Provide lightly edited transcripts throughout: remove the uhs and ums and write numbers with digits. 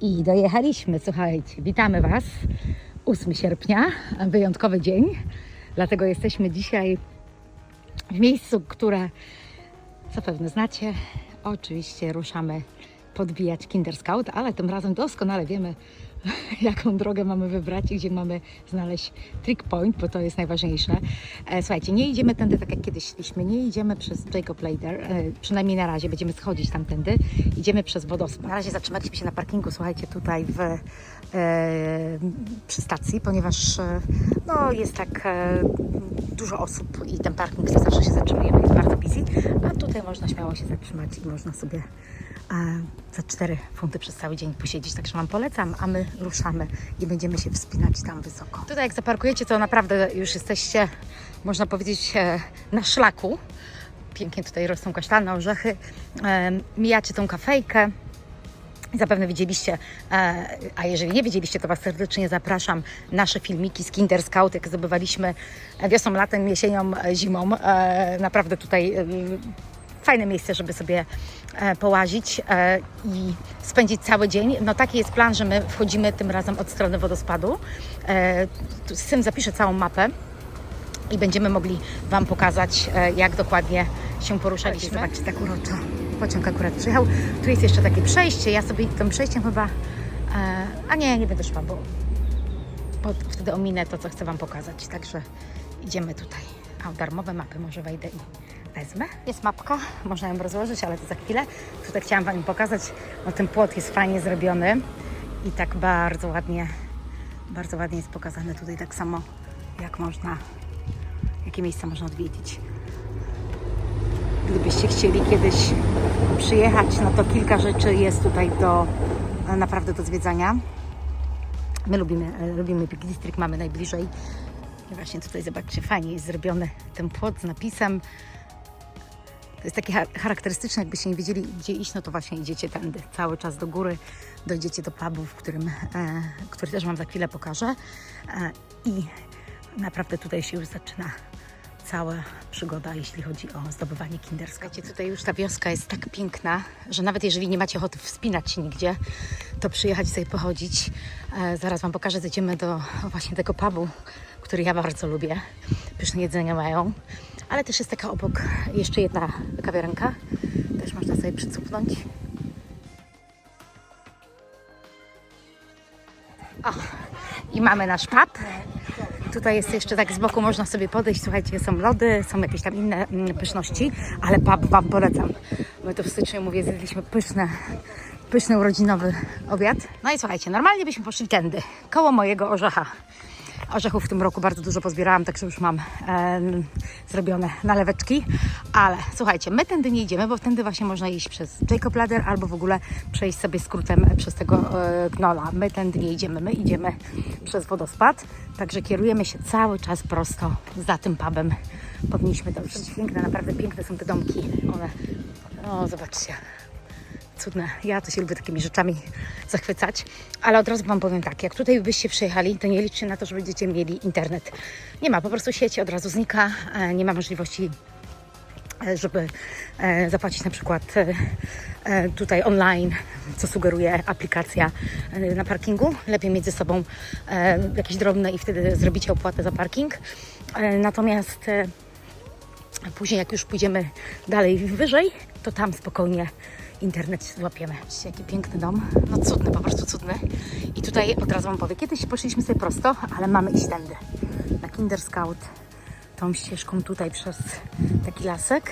I dojechaliśmy, słuchajcie, witamy Was. 8 sierpnia, wyjątkowy dzień, dlatego jesteśmy dzisiaj w miejscu, które zapewne znacie. Oczywiście ruszamy podbijać Kinder Scout, ale tym razem doskonale wiemy, jaką drogę mamy wybrać i gdzie mamy znaleźć trick point, bo to jest najważniejsze. Słuchajcie, nie idziemy tędy tak jak kiedyś szliśmy, nie idziemy przez Jacob Ladder, przynajmniej na razie, będziemy schodzić tamtędy, idziemy przez wodospad. Na razie zatrzymaliśmy się na parkingu, słuchajcie, tutaj przy stacji, ponieważ no, jest tak dużo osób i ten parking, gdzie zawsze się zatrzymujemy, jest bardzo busy, a tutaj można śmiało się zatrzymać i można sobie za 4 funty przez cały dzień posiedzieć, także Wam polecam, a my ruszamy i będziemy się wspinać tam wysoko. Tutaj jak zaparkujecie, to naprawdę już jesteście, można powiedzieć, na szlaku. Pięknie tutaj rosną kasztany, orzechy. Mijacie tą kafejkę. Zapewne widzieliście, a jeżeli nie widzieliście, to Was serdecznie zapraszam. Nasze filmiki z Kinder Scout, jak zdobywaliśmy wiosną, latem, jesienią, zimą. Naprawdę tutaj fajne miejsce, żeby sobie połazić i spędzić cały dzień. No taki jest plan, że my wchodzimy tym razem od strony wodospadu. Z tym zapiszę całą mapę i będziemy mogli Wam pokazać, jak dokładnie się poruszaliśmy. Zobaczcie, tak uroczo. Pociąg akurat przyjechał. Tu jest jeszcze takie przejście. Ja sobie tym przejściem chyba... A nie będę szła, bo wtedy ominę to, co chcę Wam pokazać. Także idziemy tutaj. A darmowe mapy może wejdę i wezmę. Jest mapka, można ją rozłożyć, ale to za chwilę. Tutaj chciałam Wam pokazać, no ten płot jest fajnie zrobiony i tak bardzo ładnie jest pokazane tutaj tak samo, jak można, jakie miejsca można odwiedzić. Gdybyście chcieli kiedyś przyjechać, no to kilka rzeczy jest tutaj naprawdę do zwiedzania. My lubimy Peak District, mamy najbliżej. I właśnie tutaj zobaczcie, fajnie jest zrobiony ten płot z napisem. To jest takie charakterystyczne, jakbyście nie wiedzieli, gdzie iść, no to właśnie idziecie tędy, cały czas do góry, dojdziecie do pubu, który też Wam za chwilę pokażę. I naprawdę tutaj się już zaczyna cała przygoda, jeśli chodzi o zdobywanie Kinder Scout. Słuchajcie, tutaj już ta wioska jest tak piękna, że nawet jeżeli nie macie ochoty wspinać się nigdzie, to przyjechać sobie pochodzić. Zaraz Wam pokażę, zejdziemy do właśnie tego pubu, który ja bardzo lubię. Pyszne jedzenie mają, ale też jest taka obok jeszcze jedna kawiarenka. Też można sobie przycupnąć. O, i mamy nasz pub. Tutaj jest jeszcze tak z boku, można sobie podejść, słuchajcie, są lody, są jakieś tam inne pyszności, ale pub Wam polecam. My tu w styczniu, mówię, zjedliśmy pyszny urodzinowy obiad. No i słuchajcie, normalnie byśmy poszli tędy, koło mojego orzecha. Orzechów w tym roku bardzo dużo pozbierałam, także już mam zrobione naleweczki, ale słuchajcie, my tędy nie idziemy, bo tędy właśnie można iść przez Jacob Ladder albo w ogóle przejść sobie skrótem przez tego gnola. My tędy nie idziemy, my idziemy przez wodospad, także kierujemy się cały czas prosto za tym pubem. Powinniśmy dojść. Piękne, naprawdę piękne są te domki. One, o zobaczcie. Cudne. Ja to się lubię takimi rzeczami zachwycać, ale od razu Wam powiem tak, jak tutaj byście przyjechali, to nie liczcie na to, że będziecie mieli internet. Nie ma, po prostu sieć od razu znika, nie ma możliwości, żeby zapłacić na przykład tutaj online, co sugeruje aplikacja na parkingu. Lepiej mieć ze sobą jakieś drobne i wtedy zrobicie opłatę za parking. Natomiast później, jak już pójdziemy dalej wyżej, to tam spokojnie internet złapiemy. Widzicie, jaki piękny dom. No cudny, po prostu cudny. I tutaj od razu Wam powiem, kiedyś poszliśmy sobie prosto, ale mamy iść tędy. Na Kinder Scout. Tą ścieżką tutaj przez taki lasek.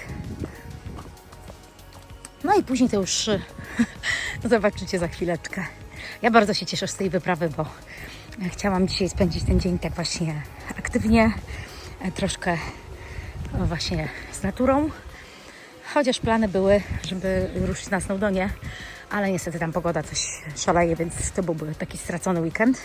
No i później to już zobaczycie za chwileczkę. Ja bardzo się cieszę z tej wyprawy, bo chciałam dzisiaj spędzić ten dzień tak właśnie aktywnie. Troszkę właśnie z naturą. Chociaż plany były, żeby ruszyć na Snowdonie, ale niestety tam pogoda coś szaleje, więc to byłby taki stracony weekend.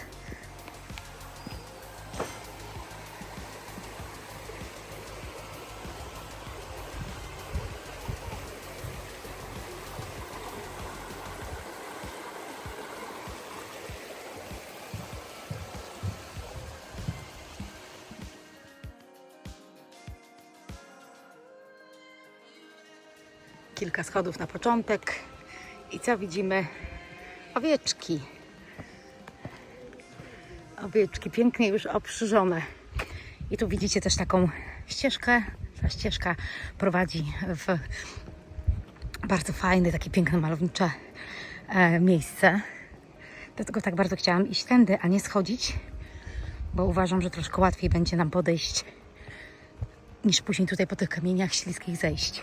Kilka schodów na początek i co widzimy? owieczki. Owieczki pięknie już oprzyżone. I tu widzicie też taką ścieżkę. Ta ścieżka prowadzi w bardzo fajne, takie piękne, malownicze miejsce. Dlatego tak bardzo chciałam iść tędy, a nie schodzić, bo uważam, że troszkę łatwiej będzie nam podejść, niż później tutaj po tych kamieniach śliskich zejść.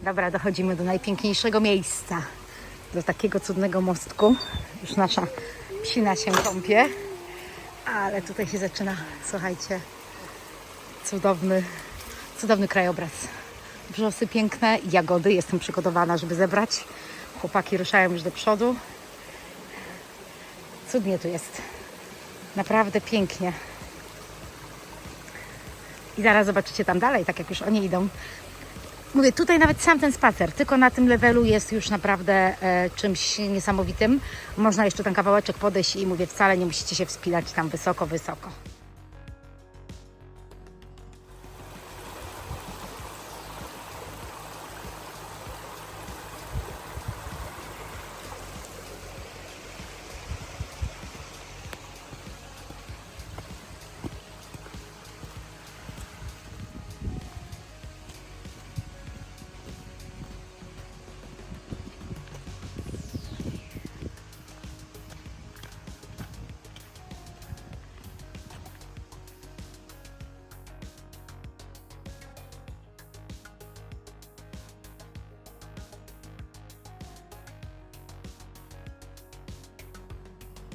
Dobra, dochodzimy do najpiękniejszego miejsca. Do takiego cudnego mostku. Już nasza psina się kąpie. Ale tutaj się zaczyna, słuchajcie, cudowny krajobraz. Wrzosy piękne, jagody. Jestem przygotowana, żeby zebrać. Chłopaki ruszają już do przodu. Cudnie tu jest. Naprawdę pięknie. I zaraz zobaczycie tam dalej, tak jak już oni idą. Mówię, tutaj nawet sam ten spacer, tylko na tym levelu jest już naprawdę czymś niesamowitym. Można jeszcze ten kawałeczek podejść i mówię, wcale nie musicie się wspinać tam wysoko, wysoko.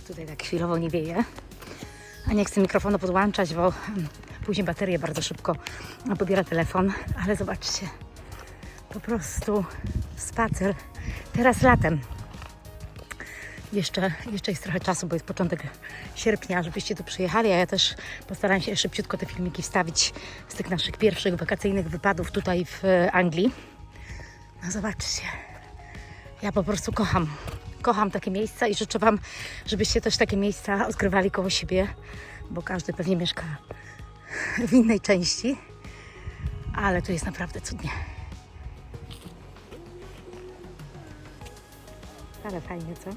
Tutaj tak chwilowo nie wieje, a nie chcę mikrofonu podłączać, bo później bateria bardzo szybko pobiera telefon, ale zobaczcie, po prostu spacer, teraz latem. Jeszcze jest trochę czasu, bo jest początek sierpnia, żebyście tu przyjechali, a ja też postaram się szybciutko te filmiki wstawić z tych naszych pierwszych wakacyjnych wypadów tutaj w Anglii. No zobaczcie, ja po prostu kocham takie miejsca i życzę Wam, żebyście też takie miejsca odkrywali koło siebie, bo każdy pewnie mieszka w innej części, ale tu jest naprawdę cudnie. Ale fajnie, co?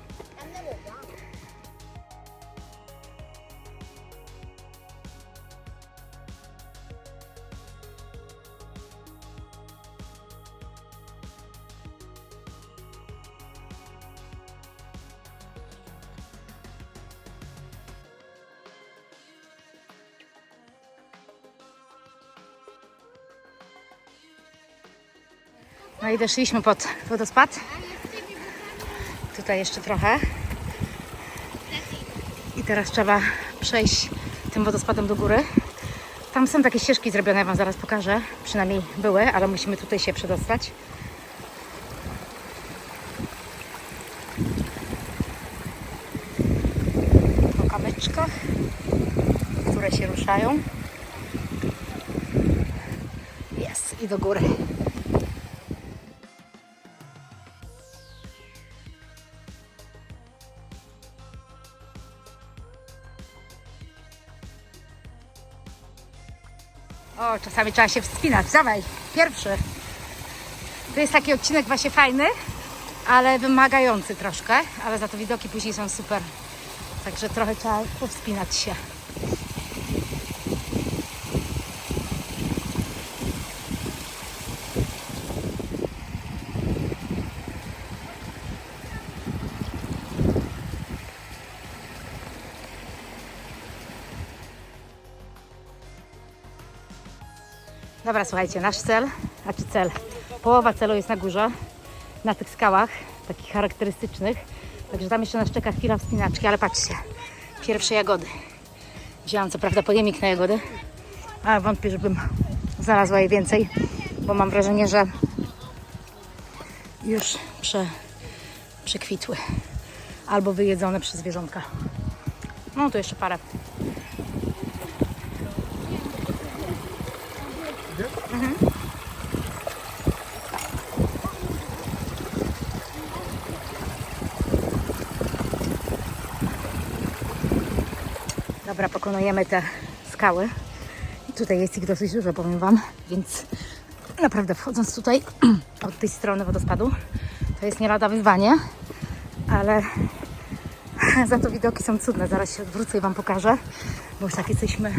No i doszliśmy pod wodospad. Tutaj jeszcze trochę. I teraz trzeba przejść tym wodospadem do góry. Tam są takie ścieżki zrobione, ja Wam zaraz pokażę. Przynajmniej były, ale musimy tutaj się przedostać. Po kamyczkach, które się ruszają. Jest, i do góry. O, czasami trzeba się wspinać. Dawaj, pierwszy. To jest taki odcinek właśnie fajny, ale wymagający troszkę, ale za to widoki później są super. Także trochę trzeba powspinać się. Dobra, słuchajcie, nasz cel, połowa celu jest na górze, na tych skałach, takich charakterystycznych. Także tam jeszcze nas czeka chwila wspinaczki, ale patrzcie, pierwsze jagody. Wzięłam co prawda pojemnik na jagody, ale wątpię, żebym znalazła je więcej, bo mam wrażenie, że już przekwitły albo wyjedzone przez zwierzątka. No tu jeszcze parę. Dobra, pokonujemy te skały. I tutaj jest ich dosyć dużo, powiem Wam, więc naprawdę wchodząc tutaj od tej strony wodospadu, to jest nie lada wyzwanie, ale za to widoki są cudne. Zaraz się odwrócę i Wam pokażę, bo już tak jesteśmy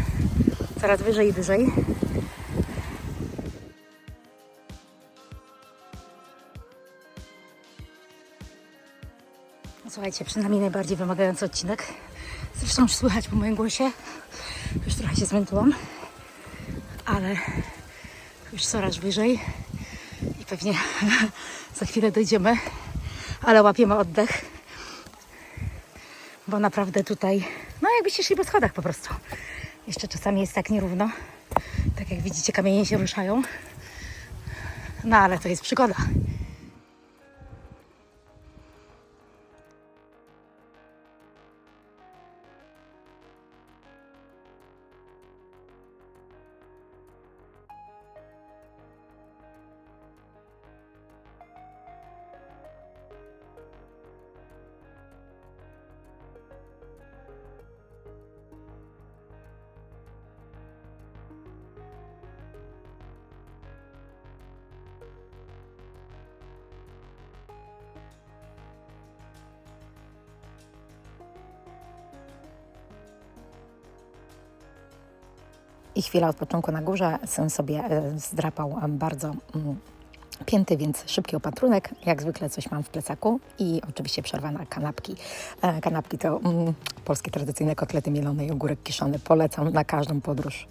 coraz wyżej i wyżej. Słuchajcie, przed nami najbardziej wymagający odcinek. Zresztą już słychać po moim głosie. Już trochę się zmęczyłam, ale już coraz wyżej i pewnie za chwilę dojdziemy, ale łapiemy oddech, bo naprawdę tutaj, no jakbyście szli po schodach po prostu. Jeszcze czasami jest tak nierówno, tak jak widzicie, kamienie się ruszają, no ale to jest przygoda. I chwila odpoczynku na górze. Syn sobie zdrapał bardzo pięty, więc szybki opatrunek. Jak zwykle coś mam w plecaku i oczywiście przerwa na kanapki. Kanapki to polskie tradycyjne kotlety mielone i ogórek kiszony. Polecam na każdą podróż.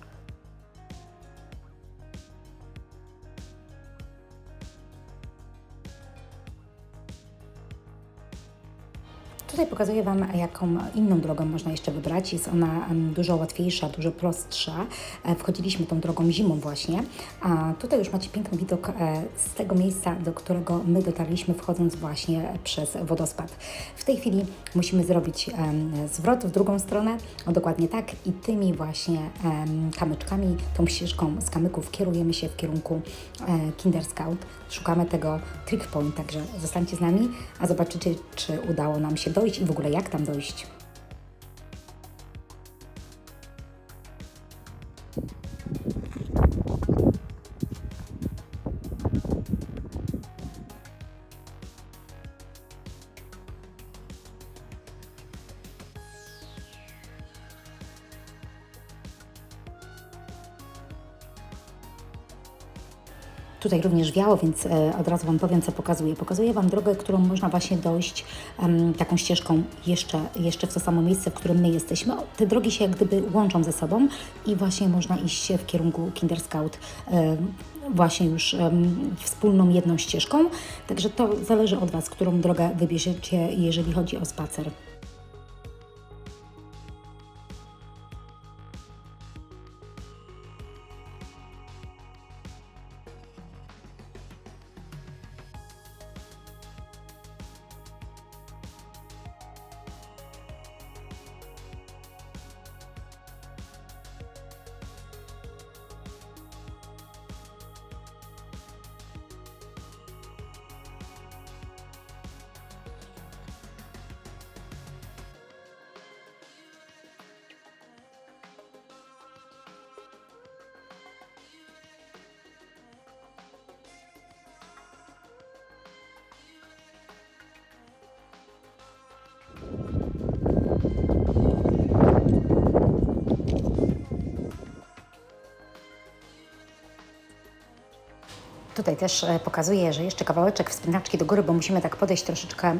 Tutaj pokazuję Wam, jaką inną drogą można jeszcze wybrać. Jest ona dużo łatwiejsza, dużo prostsza. Wchodziliśmy tą drogą zimą właśnie, a tutaj już macie piękny widok z tego miejsca, do którego my dotarliśmy, wchodząc właśnie przez wodospad. W tej chwili musimy zrobić zwrot w drugą stronę, dokładnie tak, i tymi właśnie kamyczkami, tą ścieżką z kamyków kierujemy się w kierunku Kinder Scout. Szukamy tego trick point, także zostańcie z nami, a zobaczycie, czy udało nam się dojść i w ogóle jak tam dojść. Tutaj również wiało, więc od razu Wam powiem, co pokazuję. Pokazuję Wam drogę, którą można właśnie dojść taką ścieżką jeszcze w to samo miejsce, w którym my jesteśmy. Te drogi się jak gdyby łączą ze sobą i właśnie można iść w kierunku Kinder Scout właśnie już wspólną jedną ścieżką. Także to zależy od Was, którą drogę wybierzecie, jeżeli chodzi o spacer. Tutaj też pokazuję, że jeszcze kawałeczek wspinaczki do góry, bo musimy tak podejść troszeczkę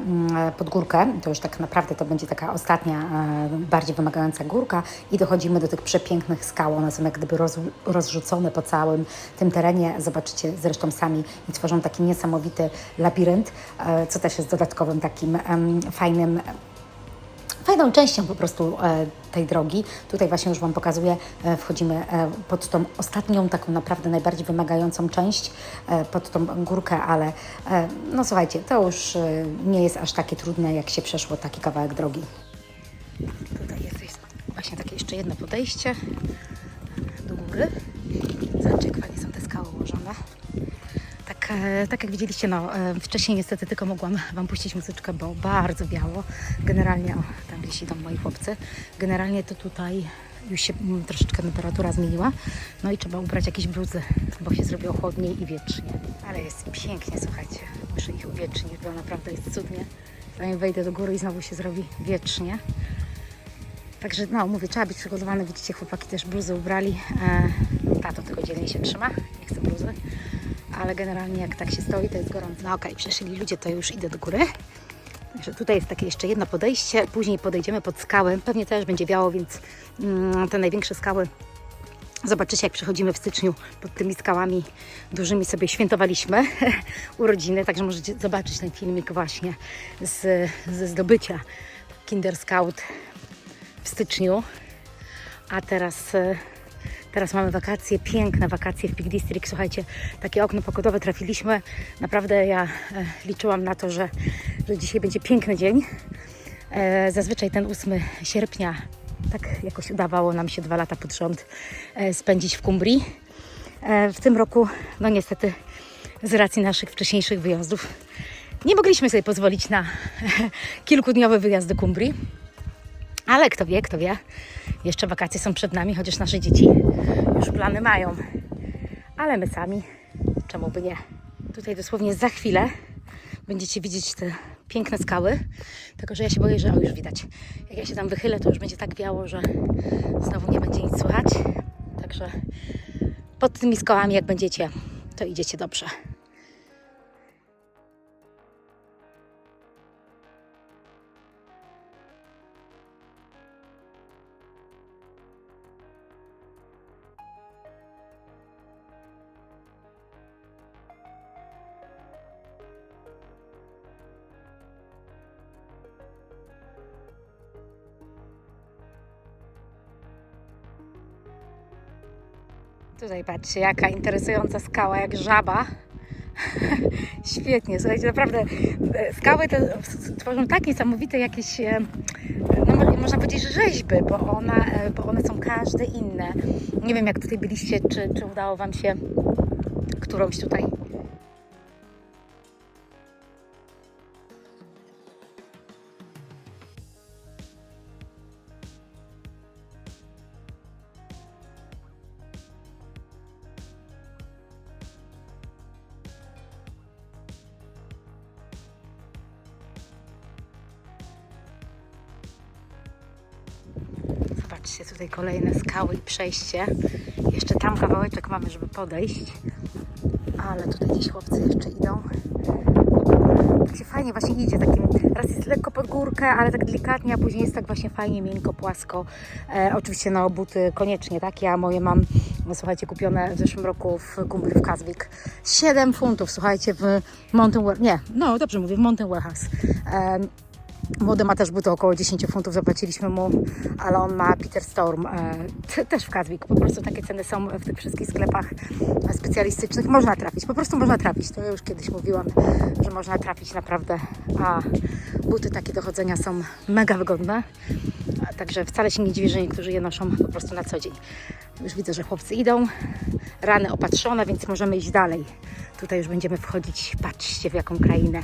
pod górkę. To już tak naprawdę to będzie taka ostatnia, bardziej wymagająca górka i dochodzimy do tych przepięknych skał. One są jak gdyby rozrzucone po całym tym terenie. Zobaczycie zresztą sami i tworzą taki niesamowity labirynt, co też jest dodatkowym takim fajną częścią po prostu tej drogi. Tutaj właśnie już Wam pokazuję, wchodzimy pod tą ostatnią, taką naprawdę najbardziej wymagającą część, pod tą górkę, ale no słuchajcie, to już nie jest aż takie trudne, jak się przeszło taki kawałek drogi. Tutaj jest właśnie takie jeszcze jedno podejście do góry. Zobaczcie, jak fajnie są te skały ułożone. Tak jak widzieliście, no, wcześniej niestety tylko mogłam Wam puścić muzyczkę, bo bardzo biało. Generalnie, o, tam gdzieś idą moi chłopcy. Generalnie to tutaj już się troszeczkę temperatura zmieniła. No i trzeba ubrać jakieś bluzy, bo się zrobiło chłodniej i wietrznie. Ale jest pięknie, słuchajcie. Muszę ich uwiecznić, bo naprawdę jest cudnie. Zanim wejdę do góry i znowu się zrobi wietrznie. Także no, mówię, trzeba być przygotowany. Widzicie, chłopaki też bluzy ubrali. Tato tylko dzielnie się trzyma, nie chce bluzy. Ale generalnie jak tak się stoi, to jest gorąco. No okej, przeszli ludzie, to już idę do góry. Także tutaj jest takie jeszcze jedno podejście. Później podejdziemy pod skałę. Pewnie też będzie wiało, więc te największe skały zobaczycie, jak przechodzimy w styczniu pod tymi skałami dużymi sobie świętowaliśmy urodziny. Także możecie zobaczyć ten filmik właśnie ze zdobycia Kinder Scout w styczniu. A teraz mamy wakacje, piękne wakacje w Peak District. Słuchajcie, takie okno pogodowe trafiliśmy. Naprawdę ja liczyłam na to, że dzisiaj będzie piękny dzień. Zazwyczaj ten 8 sierpnia tak jakoś udawało nam się 2 lata pod rząd spędzić w Kumbrii. W tym roku, no niestety, z racji naszych wcześniejszych wyjazdów nie mogliśmy sobie pozwolić na kilkudniowy wyjazd do Kumbrii. Ale kto wie, jeszcze wakacje są przed nami, chociaż nasze dzieci już plany mają. Ale my sami, czemu by nie? Tutaj dosłownie za chwilę będziecie widzieć te piękne skały, tylko że ja się boję, że już widać. Jak ja się tam wychylę, to już będzie tak wiało, że znowu nie będzie nic słychać. Także pod tymi skałami, jak będziecie, to idziecie dobrze. Tutaj patrzcie, jaka interesująca skała, jak żaba. Świetnie, słuchajcie, naprawdę skały te tworzą tak niesamowite jakieś, no można powiedzieć, że rzeźby, bo one są każde inne. Nie wiem, jak tutaj byliście, czy udało Wam się którąś tutaj. Zobaczcie, tutaj kolejne skały i przejście. Jeszcze tam kawałeczek mamy, żeby podejść. Ale tutaj gdzieś chłopcy jeszcze idą. Tak się fajnie właśnie idzie. Takim, raz jest lekko pod górkę, ale tak delikatnie, a później jest tak właśnie fajnie, miękko, płasko. Oczywiście no buty koniecznie, tak? Ja moje mam, no, słuchajcie, kupione w zeszłym roku w Kumbrii w Kasvik. 7 funtów, słuchajcie, w Mountain Warehouse. Nie, no dobrze mówię, w Mountain Warehouse. Młody ma też buty, około 10 funtów zapłaciliśmy mu, ale on ma Peter Storm, też w Kasvik. Po prostu takie ceny są w tych wszystkich sklepach specjalistycznych. Można trafić, po prostu można trafić. To ja już kiedyś mówiłam, że można trafić naprawdę, a buty takie do chodzenia są mega wygodne. Także wcale się nie dziwię, że niektórzy je noszą po prostu na co dzień. Już widzę, że chłopcy idą, rany opatrzone, więc możemy iść dalej. Tutaj już będziemy wchodzić, patrzcie w jaką krainę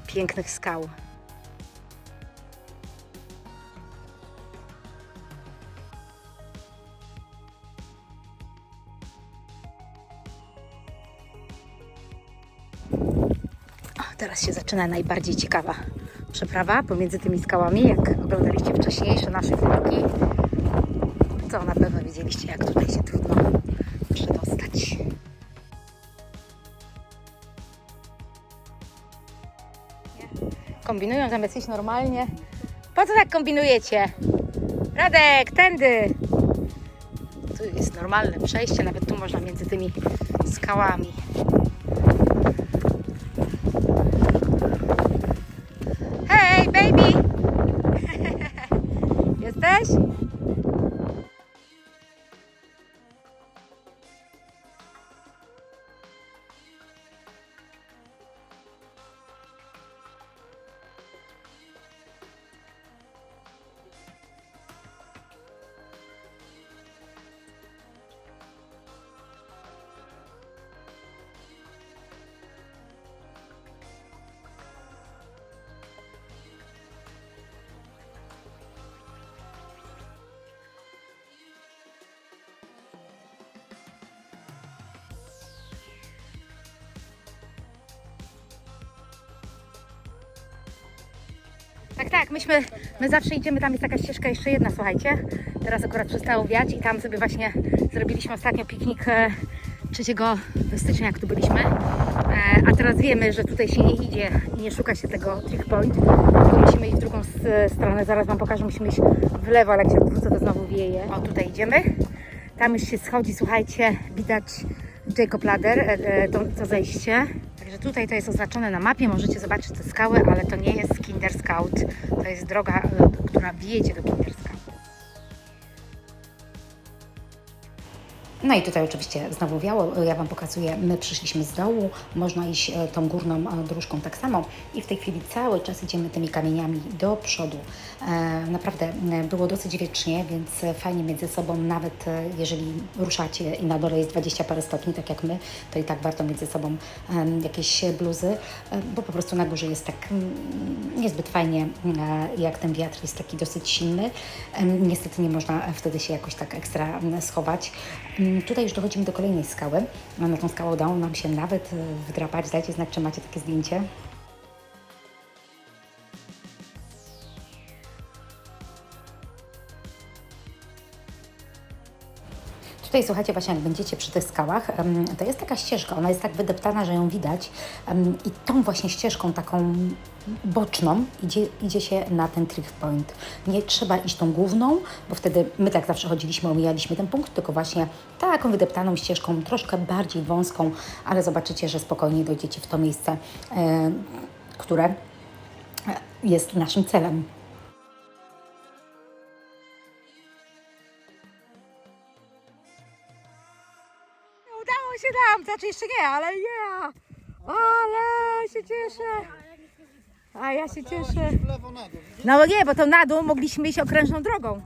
pięknych skał. Teraz się zaczyna najbardziej ciekawa przeprawa pomiędzy tymi skałami. Jak oglądaliście wcześniejsze nasze filmiki, to na pewno wiedzieliście, jak tutaj się trudno przedostać. Kombinują zamiast iść normalnie. Po co tak kombinujecie? Radek, tędy! Tu jest normalne przejście, nawet tu można między tymi skałami. Hej, baby! Jesteś? Tak, my zawsze idziemy, tam jest taka ścieżka jeszcze jedna, słuchajcie. Teraz akurat przestało wiać i tam sobie właśnie zrobiliśmy ostatnio piknik 3 stycznia, jak tu byliśmy. A teraz wiemy, że tutaj się nie idzie i nie szuka się tego Trick Point, tylko musimy iść w drugą stronę. Zaraz Wam pokażę, musimy iść w lewo, ale jak się odwrócę, to znowu wieje. O, tutaj idziemy. Tam już się schodzi, słuchajcie, widać Jacob Ladder, to zejście. Także tutaj to jest oznaczone na mapie, możecie zobaczyć te skały, ale to nie jest Kinder Scout. To jest droga, która wiedzie do Kinder Scout. No i tutaj oczywiście znowu wiało, ja Wam pokazuję, my przyszliśmy z dołu, można iść tą górną dróżką tak samo i w tej chwili cały czas idziemy tymi kamieniami do przodu. Naprawdę było dosyć wiecznie, więc fajnie mieć ze sobą, nawet jeżeli ruszacie i na dole jest 20 parę stopni, tak jak my, to i tak warto mieć ze sobą jakieś bluzy, bo po prostu na górze jest tak niezbyt fajnie, jak ten wiatr jest taki dosyć silny. Niestety nie można wtedy się jakoś tak ekstra schować. Tutaj już dochodzimy do kolejnej skały. Na tą skałę udało nam się nawet wdrapać. Dajcie znać, czy macie takie zdjęcie. Tutaj słuchajcie, właśnie jak będziecie przy tych skałach, to jest taka ścieżka, ona jest tak wydeptana, że ją widać i tą właśnie ścieżką taką boczną idzie się na ten Trick Point. Nie trzeba iść tą główną, bo wtedy my tak zawsze chodziliśmy, omijaliśmy ten punkt, tylko właśnie taką wydeptaną ścieżką, troszkę bardziej wąską, ale zobaczycie, że spokojnie dojdziecie w to miejsce, które jest naszym celem. Udało się nam, znaczy jeszcze nie, ale ja! Ale się cieszę! A ja się cieszę. No nie, bo to na dół mogliśmy iść okrężną drogą.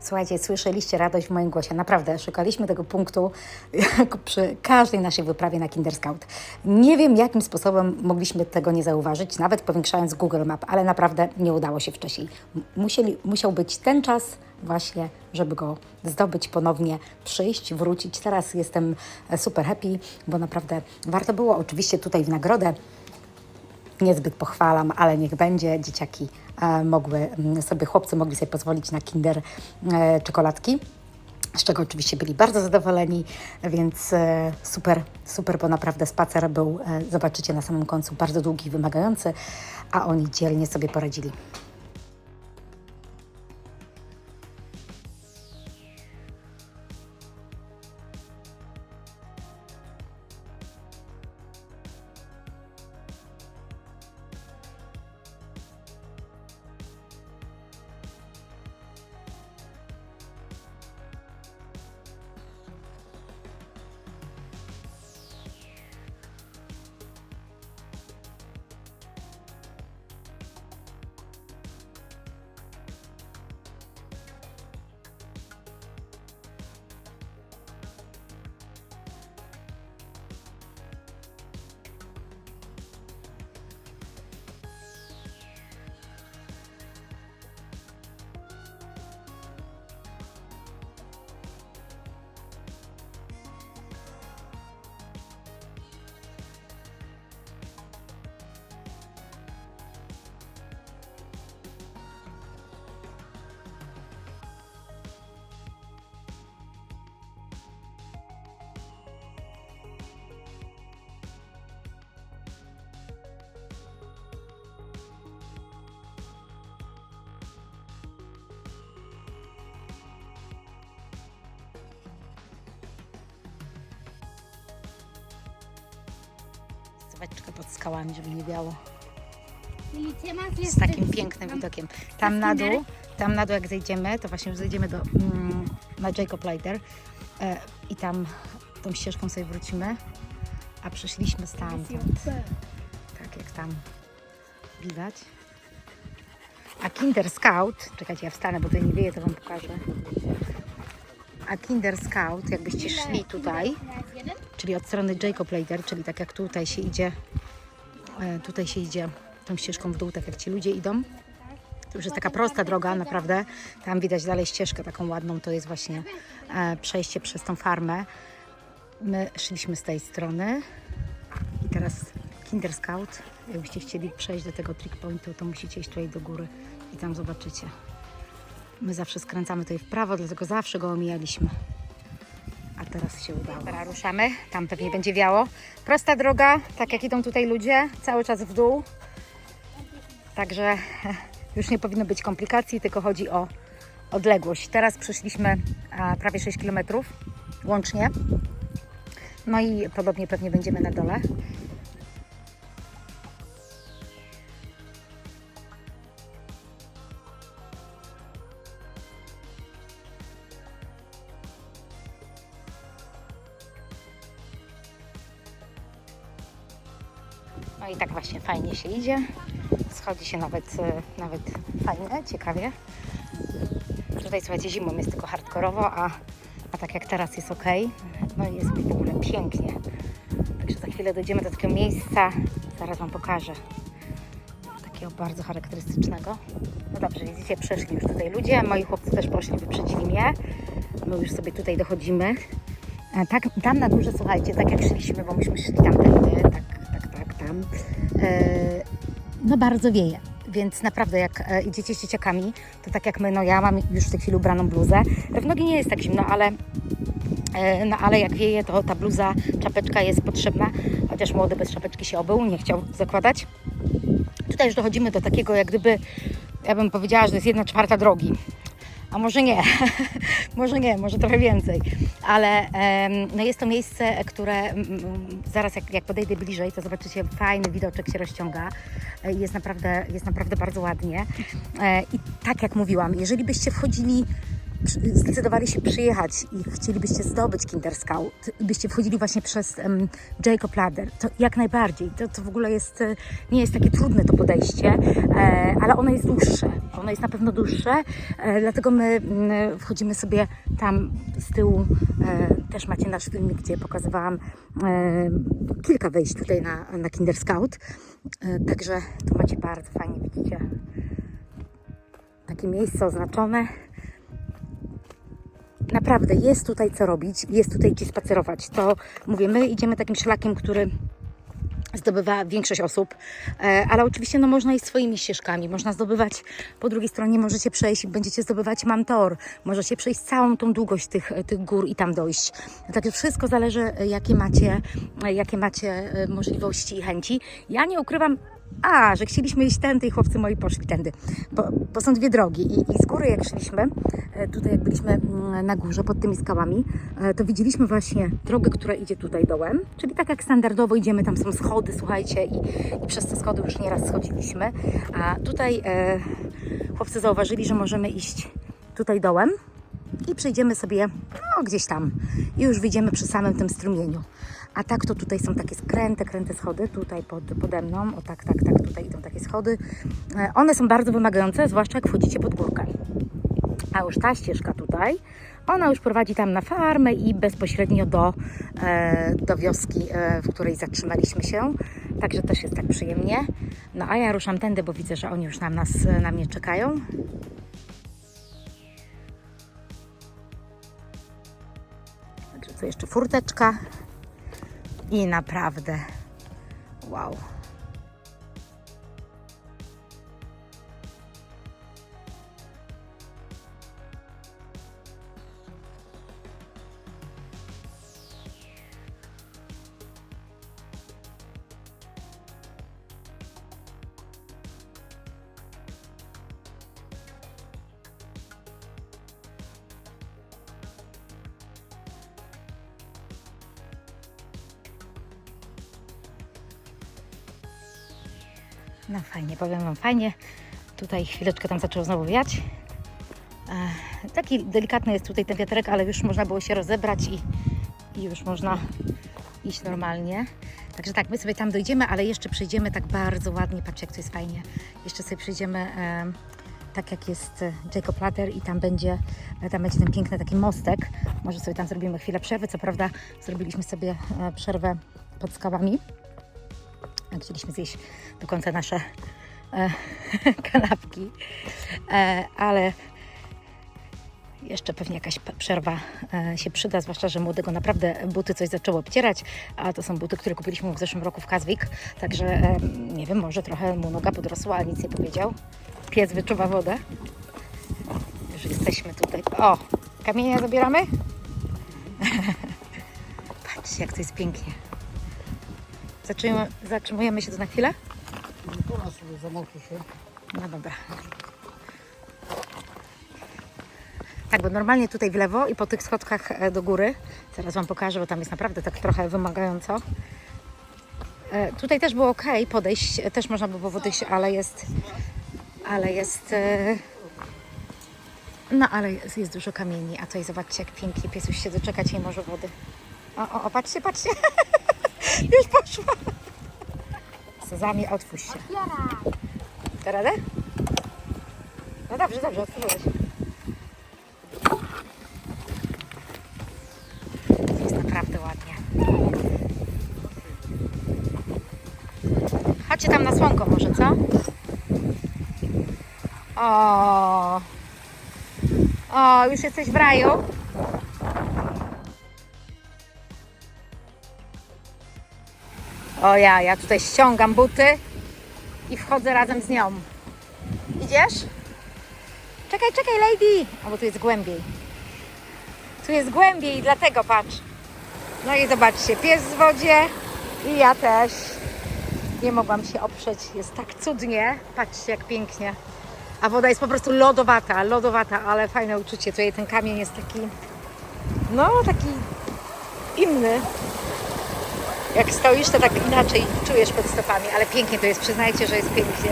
Słuchajcie, słyszeliście radość w moim głosie. Naprawdę, szukaliśmy tego punktu przy każdej naszej wyprawie na Kinder Scout. Nie wiem, jakim sposobem mogliśmy tego nie zauważyć, nawet powiększając Google Map, ale naprawdę nie udało się wcześniej. Musiał być ten czas właśnie, żeby go zdobyć, ponownie przyjść, wrócić. Teraz jestem super happy, bo naprawdę warto było. Oczywiście tutaj w nagrodę niezbyt pochwalam, ale niech będzie. Dzieciaki chłopcy mogli sobie pozwolić na Kinder czekoladki, z czego oczywiście byli bardzo zadowoleni, więc super, bo naprawdę spacer był, zobaczycie na samym końcu, bardzo długi i wymagający, a oni dzielnie sobie poradzili. Słóweczkę pod skałami, żeby nie biało. Z takim pięknym widokiem. Tam na dół jak zejdziemy, to właśnie już zejdziemy na Jacob Ladder i tam tą ścieżką sobie wrócimy, a przyszliśmy stamtąd. Tak jak tam widać. A Kinder Scout, czekajcie, ja wstanę, bo to nie wieje, to wam pokażę. A Kinder Scout, jakbyście szli tutaj, czyli od strony Jacob Lader, czyli tak jak tutaj się idzie tą ścieżką w dół, tak jak ci ludzie idą. To już jest taka prosta droga, naprawdę. Tam widać dalej ścieżkę taką ładną, to jest właśnie przejście przez tą farmę. My szliśmy z tej strony i teraz Kinder Scout. Jakbyście chcieli przejść do tego trick pointu, to musicie iść tutaj do góry i tam zobaczycie. My zawsze skręcamy tutaj w prawo, dlatego zawsze go omijaliśmy. A teraz się udało. Teraz ruszamy, tam pewnie będzie wiało. Prosta droga, tak jak idą tutaj ludzie, cały czas w dół. Także już nie powinno być komplikacji, tylko chodzi o odległość. Teraz przeszliśmy prawie 6 km łącznie. No i podobnie pewnie będziemy na dole. No i tak właśnie fajnie się idzie. Schodzi się nawet fajnie, ciekawie. Tutaj słuchajcie, zimą jest tylko hardkorowo, a tak jak teraz jest ok. No i jest w ogóle pięknie. Także za chwilę dojdziemy do takiego miejsca, zaraz wam pokażę. Takiego bardzo charakterystycznego. No dobrze, widzicie, przeszli już tutaj ludzie, moi chłopcy też poszli, wyprzedzili mnie. My już sobie tutaj dochodzimy. Tak, tam na górze, słuchajcie, tak jak szliśmy, bo myśmy szli tamtędy, tam. No bardzo wieje, więc naprawdę jak idziecie z dzieciakami, to tak jak my, no ja mam już w tej chwili ubraną bluzę. W nogi nie jest tak zimno, ale jak wieje, to ta bluza, czapeczka jest potrzebna, chociaż młody bez czapeczki się obył, nie chciał zakładać. Tutaj już dochodzimy do takiego, jak gdyby, ja bym powiedziała, że to jest 1/4 drogi. A może nie, może trochę więcej, ale no jest to miejsce, które zaraz jak podejdę bliżej, to zobaczycie, fajny widoczek się rozciąga, jest naprawdę bardzo ładnie i tak jak mówiłam, jeżeli byście zdecydowali się przyjechać i chcielibyście zdobyć Kinder Scout i byście wchodzili właśnie przez Jacob Ladder, to jak najbardziej. To w ogóle nie jest takie trudne to podejście, ale ono jest dłuższe. Ono jest na pewno dłuższe, dlatego my wchodzimy sobie tam z tyłu. Też macie nasz filmik, gdzie pokazywałam kilka wejść tutaj na Kinder Scout. Także tu macie bardzo fajnie, widzicie, takie miejsce oznaczone. Naprawdę jest tutaj co robić, jest tutaj gdzie spacerować. To mówię, my idziemy takim szlakiem, który zdobywa większość osób, ale oczywiście no, można iść swoimi ścieżkami, można zdobywać, po drugiej stronie możecie przejść i będziecie zdobywać Mam Tor, możecie przejść całą tą długość tych gór i tam dojść. Także wszystko zależy, jakie macie możliwości i chęci. Ja nie ukrywam, że chcieliśmy iść tędy i chłopcy moi poszli tędy, bo są dwie drogi i z góry jak szliśmy, tutaj jak byliśmy na górze pod tymi skałami, to widzieliśmy właśnie drogę, która idzie tutaj dołem, czyli tak jak standardowo idziemy, tam są schody, słuchajcie, i przez te schody już nieraz schodziliśmy, a tutaj chłopcy zauważyli, że możemy iść tutaj dołem i przejdziemy sobie gdzieś tam i już wyjdziemy przy samym tym strumieniu. A tak to tutaj są takie kręte schody, tutaj pode mną, o tak, tutaj idą takie schody. One są bardzo wymagające, zwłaszcza jak wchodzicie pod górkę. A już ta ścieżka tutaj, ona już prowadzi tam na farmę i bezpośrednio do wioski, w której zatrzymaliśmy się. Także też jest tak przyjemnie. No a ja ruszam tędy, bo widzę, że oni już na mnie czekają. Także co jeszcze, furteczka. I naprawdę, wow. No fajnie, powiem wam, fajnie. Tutaj chwileczkę tam zaczęło znowu wiać. Taki delikatny jest tutaj ten wiaterek, ale już można było się rozebrać i już można iść normalnie. Także tak, my sobie tam dojdziemy, ale jeszcze przejdziemy tak bardzo ładnie. Patrzcie, jak to jest fajnie. Jeszcze sobie przejdziemy tak jak jest Jacob Ladder i tam będzie ten piękny taki mostek. Może sobie tam zrobimy chwilę przerwy. Co prawda zrobiliśmy sobie przerwę pod skałami. Chcieliśmy zjeść do końca nasze kanapki, ale jeszcze pewnie jakaś przerwa się przyda, zwłaszcza, że młodego naprawdę buty coś zaczęło obcierać, a to są buty, które kupiliśmy w zeszłym roku w Kazwik, także nie wiem, może trochę mu noga podrosła, a nic nie powiedział. Pies wyczuwa wodę. Już jesteśmy tutaj. O, kamienie zabieramy? Patrzcie, jak to jest pięknie. Zatrzymujemy się tu na chwilę? Teraz sobie zamoczy się. No dobra. Tak, bo normalnie tutaj w lewo i po tych schodkach do góry, zaraz Wam pokażę, bo tam jest naprawdę tak trochę wymagająco. Tutaj też było ok podejść, też można było podejść, ale jest dużo kamieni, a tutaj zobaczcie, jak pięknie pies już się doczekać nie może wody. O, patrzcie, patrzcie, już poszła. Sezamie, otwórz się. Da radę? No dobrze, otworzyłeś. Jest naprawdę ładnie. Chodźcie tam na słonko może, co? O, już jesteś w raju? O ja tutaj ściągam buty i wchodzę razem z nią. Idziesz? Czekaj, lady! A bo tu jest głębiej. Tu jest głębiej, dlatego patrz. No i zobaczcie, pies w wodzie i ja też. Nie mogłam się oprzeć. Jest tak cudnie. Patrzcie, jak pięknie. A woda jest po prostu lodowata, ale fajne uczucie. Tutaj ten kamień jest taki, no taki inny. Jak stoisz, to tak inaczej czujesz pod stopami, ale pięknie to jest, przyznajcie, że jest pięknie.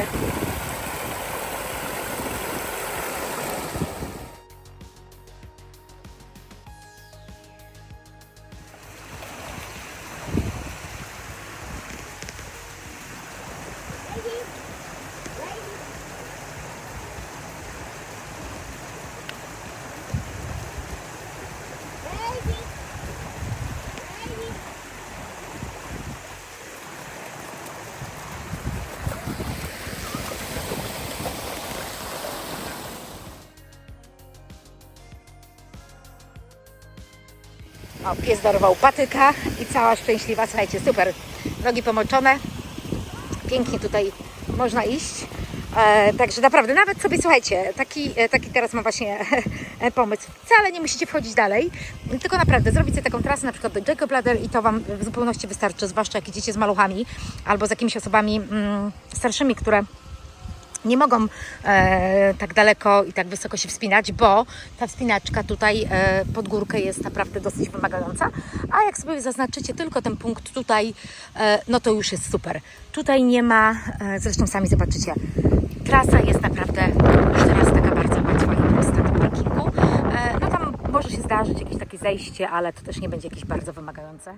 O, pies darował patyka i cała szczęśliwa. Słuchajcie, super. Nogi pomoczone. Pięknie tutaj można iść. Także naprawdę, nawet sobie, słuchajcie, taki teraz mam właśnie pomysł. Wcale nie musicie wchodzić dalej, tylko naprawdę zrobić sobie taką trasę na przykład do Jacob Ladder i to Wam w zupełności wystarczy, zwłaszcza jak idziecie z maluchami albo z jakimiś osobami starszymi, które nie mogą tak daleko i tak wysoko się wspinać, bo ta wspinaczka tutaj pod górkę jest naprawdę dosyć wymagająca, a jak sobie zaznaczycie tylko ten punkt tutaj, no to już jest super. Tutaj nie ma, zresztą sami zobaczycie, trasa jest naprawdę już teraz taka bardzo łatwa i prosta do parkingu. No tam może się zdarzyć jakieś takie zejście, ale to też nie będzie jakieś bardzo wymagające.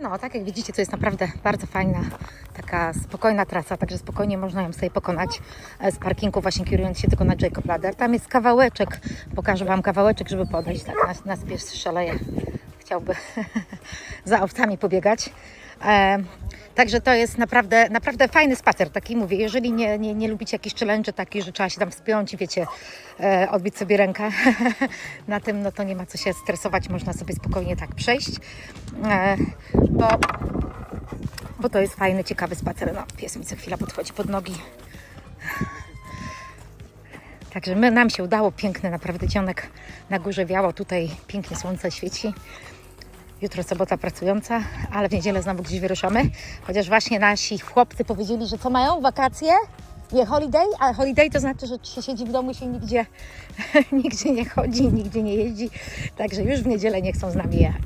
No, tak jak widzicie, to jest naprawdę bardzo fajna, taka spokojna trasa, także spokojnie można ją sobie pokonać z parkingu, właśnie kierując się tylko na Jacob Ladder. Tam jest kawałeczek, pokażę Wam kawałeczek, żeby podejść, tak nas pies szaleje, chciałby za owcami pobiegać. Także to jest naprawdę fajny spacer, taki mówię, jeżeli nie lubicie jakichś challenge takich, że trzeba się tam wspiąć i wiecie, odbić sobie rękę na tym, no to nie ma co się stresować, można sobie spokojnie tak przejść, bo to jest fajny, ciekawy spacer. No, pies mi co chwila podchodzi pod nogi. Także nam się udało, piękny naprawdę dzionek na górze wiało, tutaj pięknie słońce świeci. Jutro sobota pracująca, ale w niedzielę znowu gdzieś wyruszamy. Chociaż właśnie nasi chłopcy powiedzieli, że co mają? Wakacje? Nie holiday? A holiday to znaczy, że się siedzi w domu, się nigdzie nie chodzi, nigdzie nie jeździ. Także już w niedzielę nie chcą z nami jechać.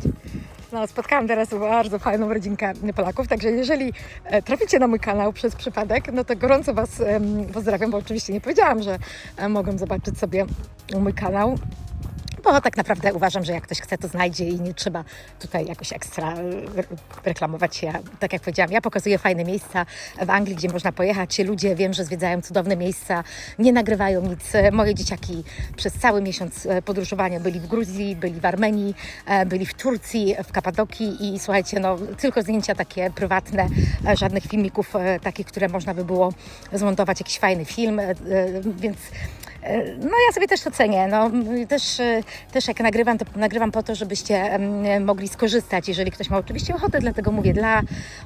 No, spotkałam teraz bardzo fajną rodzinkę Polaków, także jeżeli traficie na mój kanał przez przypadek, no to gorąco Was pozdrawiam, bo oczywiście nie powiedziałam, że mogą zobaczyć sobie mój kanał. Bo tak naprawdę uważam, że jak ktoś chce, to znajdzie i nie trzeba tutaj jakoś ekstra reklamować się. Tak jak powiedziałam, ja pokazuję fajne miejsca w Anglii, gdzie można pojechać. Ludzie wiem, że zwiedzają cudowne miejsca, nie nagrywają nic. Moje dzieciaki przez cały miesiąc podróżowania byli w Gruzji, byli w Armenii, byli w Turcji, w Kapadokii i słuchajcie, no tylko zdjęcia takie prywatne, żadnych filmików takich, które można by było zmontować jakiś fajny film, więc no ja sobie też to cenię, no też jak nagrywam, to nagrywam po to, żebyście mogli skorzystać, jeżeli ktoś ma oczywiście ochotę, dlatego mówię, dla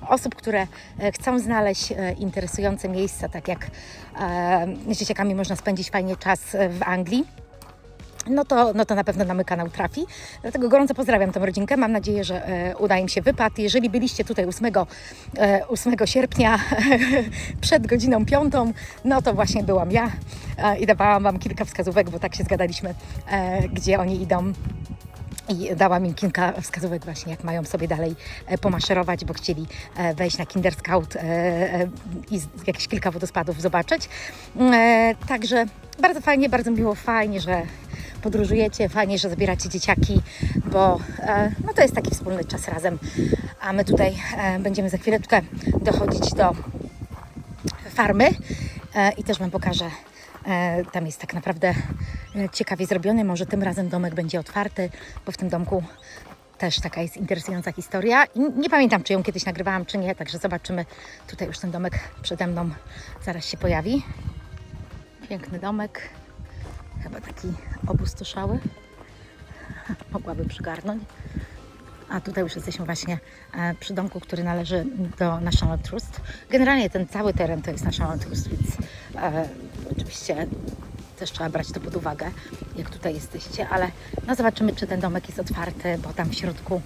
osób, które chcą znaleźć interesujące miejsca, tak jak z dzieciakami można spędzić fajnie czas w Anglii. No to na pewno na mój kanał trafi. Dlatego gorąco pozdrawiam tę rodzinkę. Mam nadzieję, że uda im się wypad. Jeżeli byliście tutaj 8 sierpnia przed godziną 5, no to właśnie byłam ja i dawałam Wam kilka wskazówek, bo tak się zgadaliśmy, gdzie oni idą. I dałam im kilka wskazówek właśnie, jak mają sobie dalej pomaszerować, bo chcieli wejść na Kinder Scout i jakieś kilka wodospadów zobaczyć. Także bardzo fajnie, bardzo miło, fajnie, że podróżujecie, fajnie, że zabieracie dzieciaki, bo no to jest taki wspólny czas razem. A my tutaj będziemy za chwileczkę dochodzić do farmy i też Wam pokażę. Tam jest tak naprawdę ciekawie zrobiony. Może tym razem domek będzie otwarty, bo w tym domku też taka jest interesująca historia. I nie pamiętam, czy ją kiedyś nagrywałam, czy nie, także zobaczymy. Tutaj już ten domek przede mną zaraz się pojawi. Piękny domek. Chyba taki opustoszały. Mogłabym przygarnąć. A tutaj już jesteśmy właśnie przy domku, który należy do National Trust. Generalnie ten cały teren to jest National Trust, więc oczywiście też trzeba brać to pod uwagę, jak tutaj jesteście, ale no zobaczymy, czy ten domek jest otwarty, bo tam w środku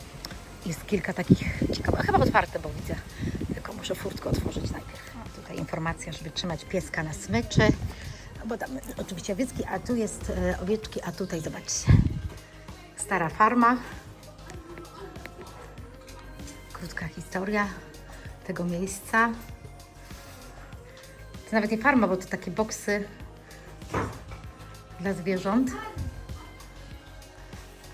jest kilka takich ciekawych, chyba otwarte, bo widzę, tylko muszę furtkę otworzyć najpierw. A tutaj informacja, żeby trzymać pieska na smyczy, bo tam oczywiście owieczki, a tu jest owieczki, a tutaj zobaczcie, stara farma. Krótka historia tego miejsca. To nawet nie farma, bo to takie boksy dla zwierząt.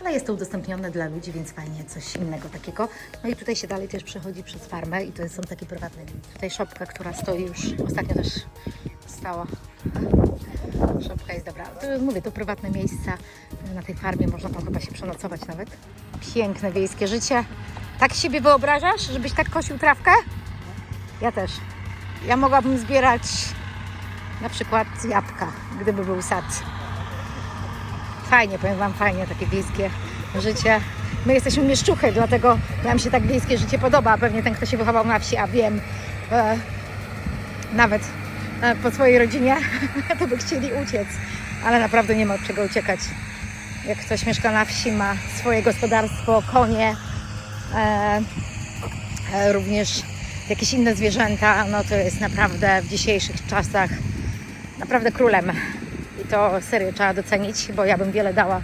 Ale jest to udostępnione dla ludzi, więc fajnie, coś innego takiego. No i tutaj się dalej też przechodzi przez farmę i to są takie prywatne. Tutaj szopka, która stoi już, ostatnio też stała. Szopka jest dobra. To, mówię, to prywatne miejsca. Na tej farmie można tam chyba się przenocować nawet. Piękne wiejskie życie. Tak siebie wyobrażasz, żebyś tak kosił trawkę? Ja też. Ja mogłabym zbierać na przykład jabłka, gdyby był sad. Fajnie, powiem Wam, fajnie takie wiejskie życie. My jesteśmy mieszczuchy, dlatego nam się tak wiejskie życie podoba. Pewnie ten, kto się wychował na wsi, a wiem, nawet po swojej rodzinie, to by chcieli uciec. Ale naprawdę nie ma od czego uciekać. Jak ktoś mieszka na wsi, ma swoje gospodarstwo, konie, również jakieś inne zwierzęta, no to jest naprawdę w dzisiejszych czasach naprawdę królem. I to serio trzeba docenić, bo ja bym wiele dała,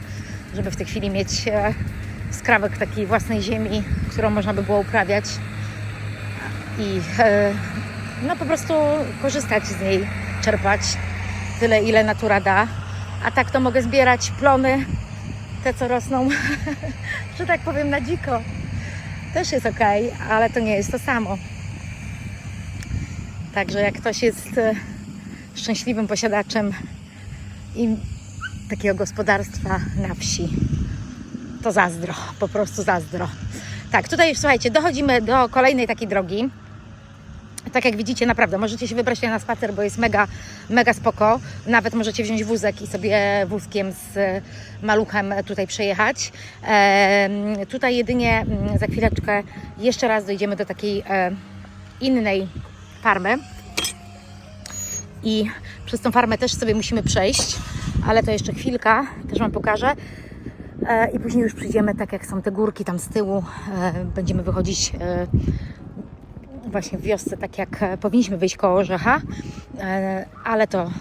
żeby w tej chwili mieć skrawek takiej własnej ziemi, którą można by było uprawiać i no po prostu korzystać z niej, czerpać tyle, ile natura da. A tak to mogę zbierać plony, te co rosną, że tak powiem, na dziko. Też jest ok, ale to nie jest to samo. Także jak ktoś jest szczęśliwym posiadaczem i takiego gospodarstwa na wsi, to zazdro, po prostu zazdro. Tak, tutaj słuchajcie, dochodzimy do kolejnej takiej drogi. Tak jak widzicie, naprawdę możecie się wybrać na spacer, bo jest mega, mega spoko. Nawet możecie wziąć wózek i sobie wózkiem z maluchem tutaj przejechać. Tutaj jedynie za chwileczkę jeszcze raz dojdziemy do takiej innej farmy. I przez tą farmę też sobie musimy przejść, ale to jeszcze chwilka, też Wam pokażę. I później już przyjdziemy, tak jak są te górki tam z tyłu, będziemy wychodzić właśnie w wiosce, tak jak powinniśmy wyjść koło Orzecha, ale to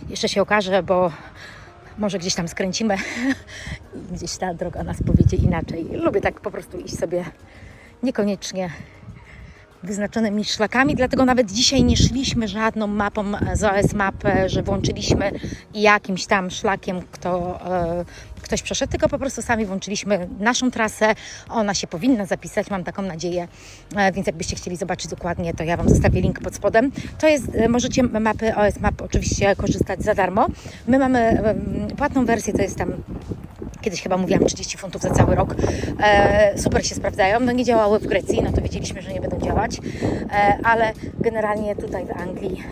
jeszcze się okaże, bo Może gdzieś tam skręcimy i gdzieś ta droga nas powiedzie inaczej. Lubię tak po prostu iść sobie niekoniecznie wyznaczonymi szlakami, dlatego nawet dzisiaj nie szliśmy żadną mapą z OS Map, że włączyliśmy i jakimś tam szlakiem ktoś przeszedł, tylko po prostu sami włączyliśmy naszą trasę. Ona się powinna zapisać, mam taką nadzieję, więc jakbyście chcieli zobaczyć dokładnie, to ja Wam zostawię link pod spodem. To jest, możecie mapy OS Map oczywiście korzystać za darmo. My mamy płatną wersję, to jest tam, kiedyś chyba mówiłam 30 funtów za cały rok. Super się sprawdzają. No nie działały w Grecji, no to wiedzieliśmy, że nie będą działać, ale generalnie tutaj w Anglii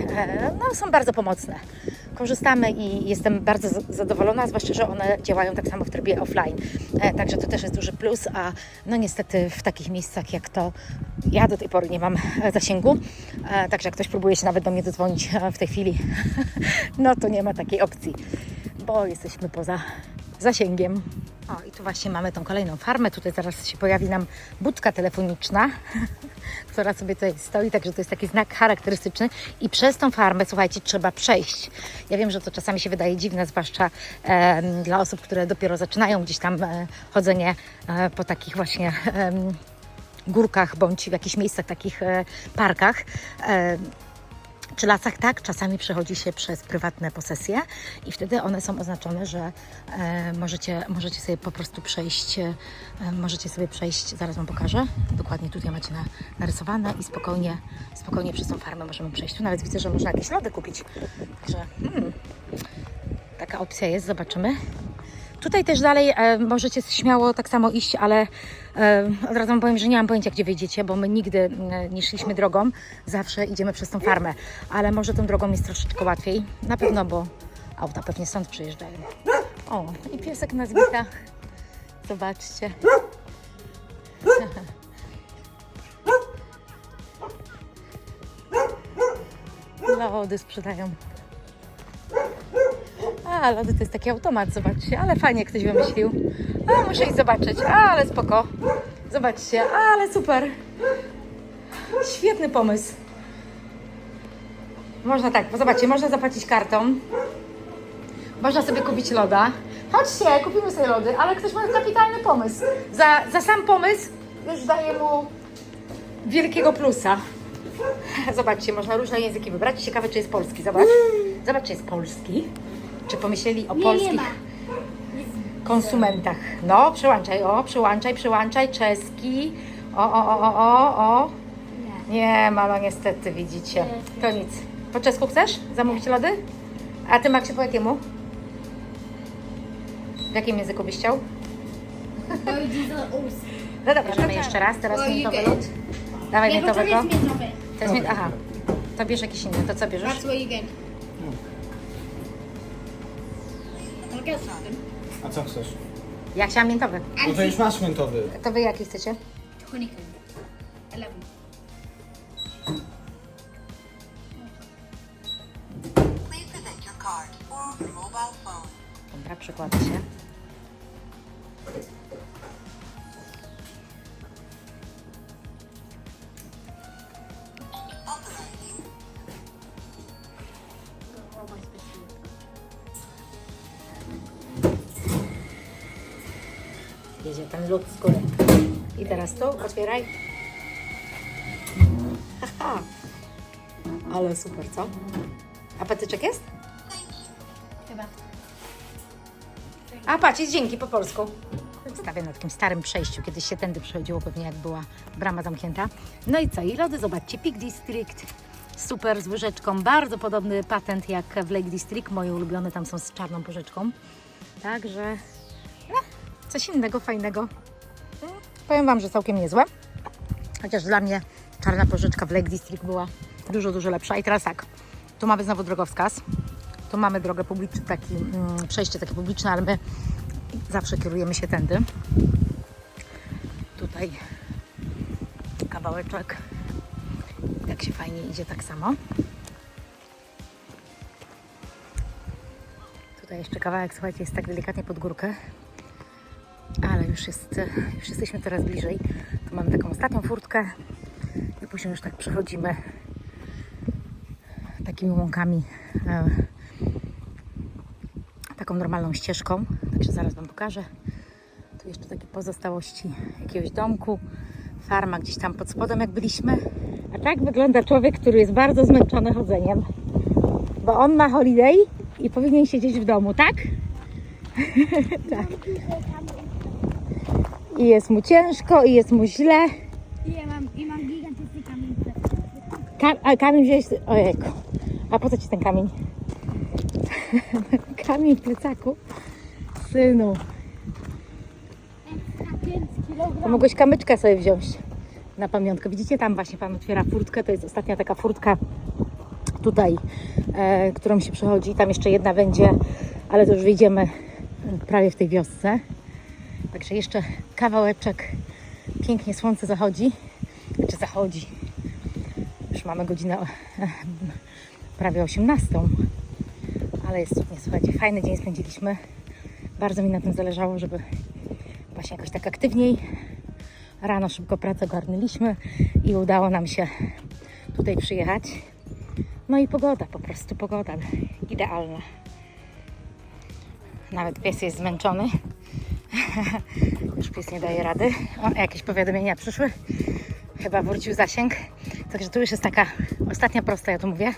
no, są bardzo pomocne. Korzystamy i jestem bardzo zadowolona, zwłaszcza, że one działają tak samo w trybie offline. Także to też jest duży plus, a no niestety w takich miejscach jak to ja do tej pory nie mam zasięgu. Także jak ktoś próbuje się nawet do mnie dodzwonić w tej chwili, no to nie ma takiej opcji, bo jesteśmy poza zasięgiem. O, i tu właśnie mamy tą kolejną farmę. Tutaj zaraz się pojawi nam budka telefoniczna, która sobie tutaj stoi, także to jest taki znak charakterystyczny. I przez tą farmę, słuchajcie, trzeba przejść. Ja wiem, że to czasami się wydaje dziwne, zwłaszcza dla osób, które dopiero zaczynają gdzieś tam chodzenie po takich właśnie górkach, bądź w jakichś miejscach, takich parkach. Czy lasach, tak, czasami przechodzi się przez prywatne posesje i wtedy one są oznaczone, że możecie sobie po prostu przejść, zaraz Wam pokażę, dokładnie tutaj macie narysowane i spokojnie przez tą farmę możemy przejść. Tu nawet widzę, że można jakieś lody kupić, także taka opcja jest, zobaczymy. Tutaj też dalej możecie śmiało tak samo iść, ale od razu Wam powiem, że nie mam pojęcia, gdzie wyjdziecie, bo my nigdy nie szliśmy drogą, zawsze idziemy przez tą farmę, ale może tą drogą jest troszeczkę łatwiej, na pewno, bo auta pewnie stąd przyjeżdżają. O, i piesek nas wita, zobaczcie. Lody sprzedają. A, lody to jest taki automat, zobaczcie, ale fajnie ktoś wymyślił. A, muszę iść zobaczyć, ale spoko. Zobaczcie, ale super. Świetny pomysł. Można tak, bo zobaczcie, można zapłacić kartą. Można sobie kupić loda. Chodźcie, kupimy sobie lody, ale ktoś ma kapitalny pomysł. Za sam pomysł już daję mu wielkiego plusa. Zobaczcie, można różne języki wybrać. Ciekawe, czy jest polski, zobacz. Zobacz, czy jest polski. Czy pomyśleli o polskich konsumentach? No, przełączaj, czeski. O. Nie ma, no niestety, widzicie. To nic. Po czesku chcesz zamówić lody? A ty, Maksiu, po jakiemu? W jakim języku byś chciał? No dobra, możemy jeszcze raz. Teraz miętowy lód. Dawaj miętowego. To jest aha. To bierz jakiś inny. To co bierzesz? That's what you get. I'll get something. A co chcesz? Ja chciałam miętowy. No to już masz miętowy. To wy jaki chcecie? 20. 11. Please present your card or your mobile phone. Dobra, przykłada się. Authorizing. Jedzie ten lód z góry. I teraz tu, otwieraj. Haha. Ale super, co? A patyczek jest? Chyba. A patrz, jest dzięki po polsku. Stawię na takim starym przejściu, kiedyś się tędy przechodziło, pewnie jak była brama zamknięta. No i co? I lody, zobaczcie, Peak District. Super, z łyżeczką. Bardzo podobny patent jak w Lake District. Moje ulubione tam są z czarną porzeczką. Także coś innego, fajnego. Powiem Wam, że całkiem niezłe. Chociaż dla mnie czarna porzeczka w Lake District była dużo lepsza. I teraz tak, tu mamy znowu drogowskaz. Tu mamy drogę publiczną, przejście takie publiczne, ale my zawsze kierujemy się tędy. Tutaj kawałeczek. Tak się fajnie idzie tak samo. Tutaj jeszcze kawałek, słuchajcie, jest tak delikatnie pod górkę. Ale już jesteśmy coraz bliżej. Tu mamy taką ostatnią furtkę i później już tak przechodzimy takimi łąkami, taką normalną ścieżką, także zaraz Wam pokażę. Tu jeszcze takie pozostałości jakiegoś domku, farma gdzieś tam pod spodem jak byliśmy. A tak wygląda człowiek, który jest bardzo zmęczony chodzeniem, bo on ma holiday i powinien siedzieć w domu, tak? Tak. I jest mu ciężko, i jest mu źle. I mam gigantyczny kamień. A kamień wziąłeś... Ojejku. A po co Ci ten kamień? Kamień w plecaku? Synu. To mogłeś kamyczkę sobie wziąć na pamiątkę. Widzicie, tam właśnie Pan otwiera furtkę. To jest ostatnia taka furtka tutaj, którą się przechodzi. Tam jeszcze jedna będzie, ale to już wyjdziemy prawie w tej wiosce. Także jeszcze kawałeczek. Pięknie słońce zachodzi. Znaczy zachodzi. Już mamy godzinę prawie 18. Ale jest cudnie, słuchajcie. Fajny dzień spędziliśmy. Bardzo mi na tym zależało, żeby właśnie jakoś tak aktywniej. Rano szybko pracę ogarnęliśmy i udało nam się tutaj przyjechać. No i pogoda, po prostu pogoda idealna. Nawet pies jest zmęczony. Już pies nie daje rady. O, jakieś powiadomienia przyszły. Chyba wrócił zasięg. Także tu już jest taka ostatnia prosta, ja to mówię.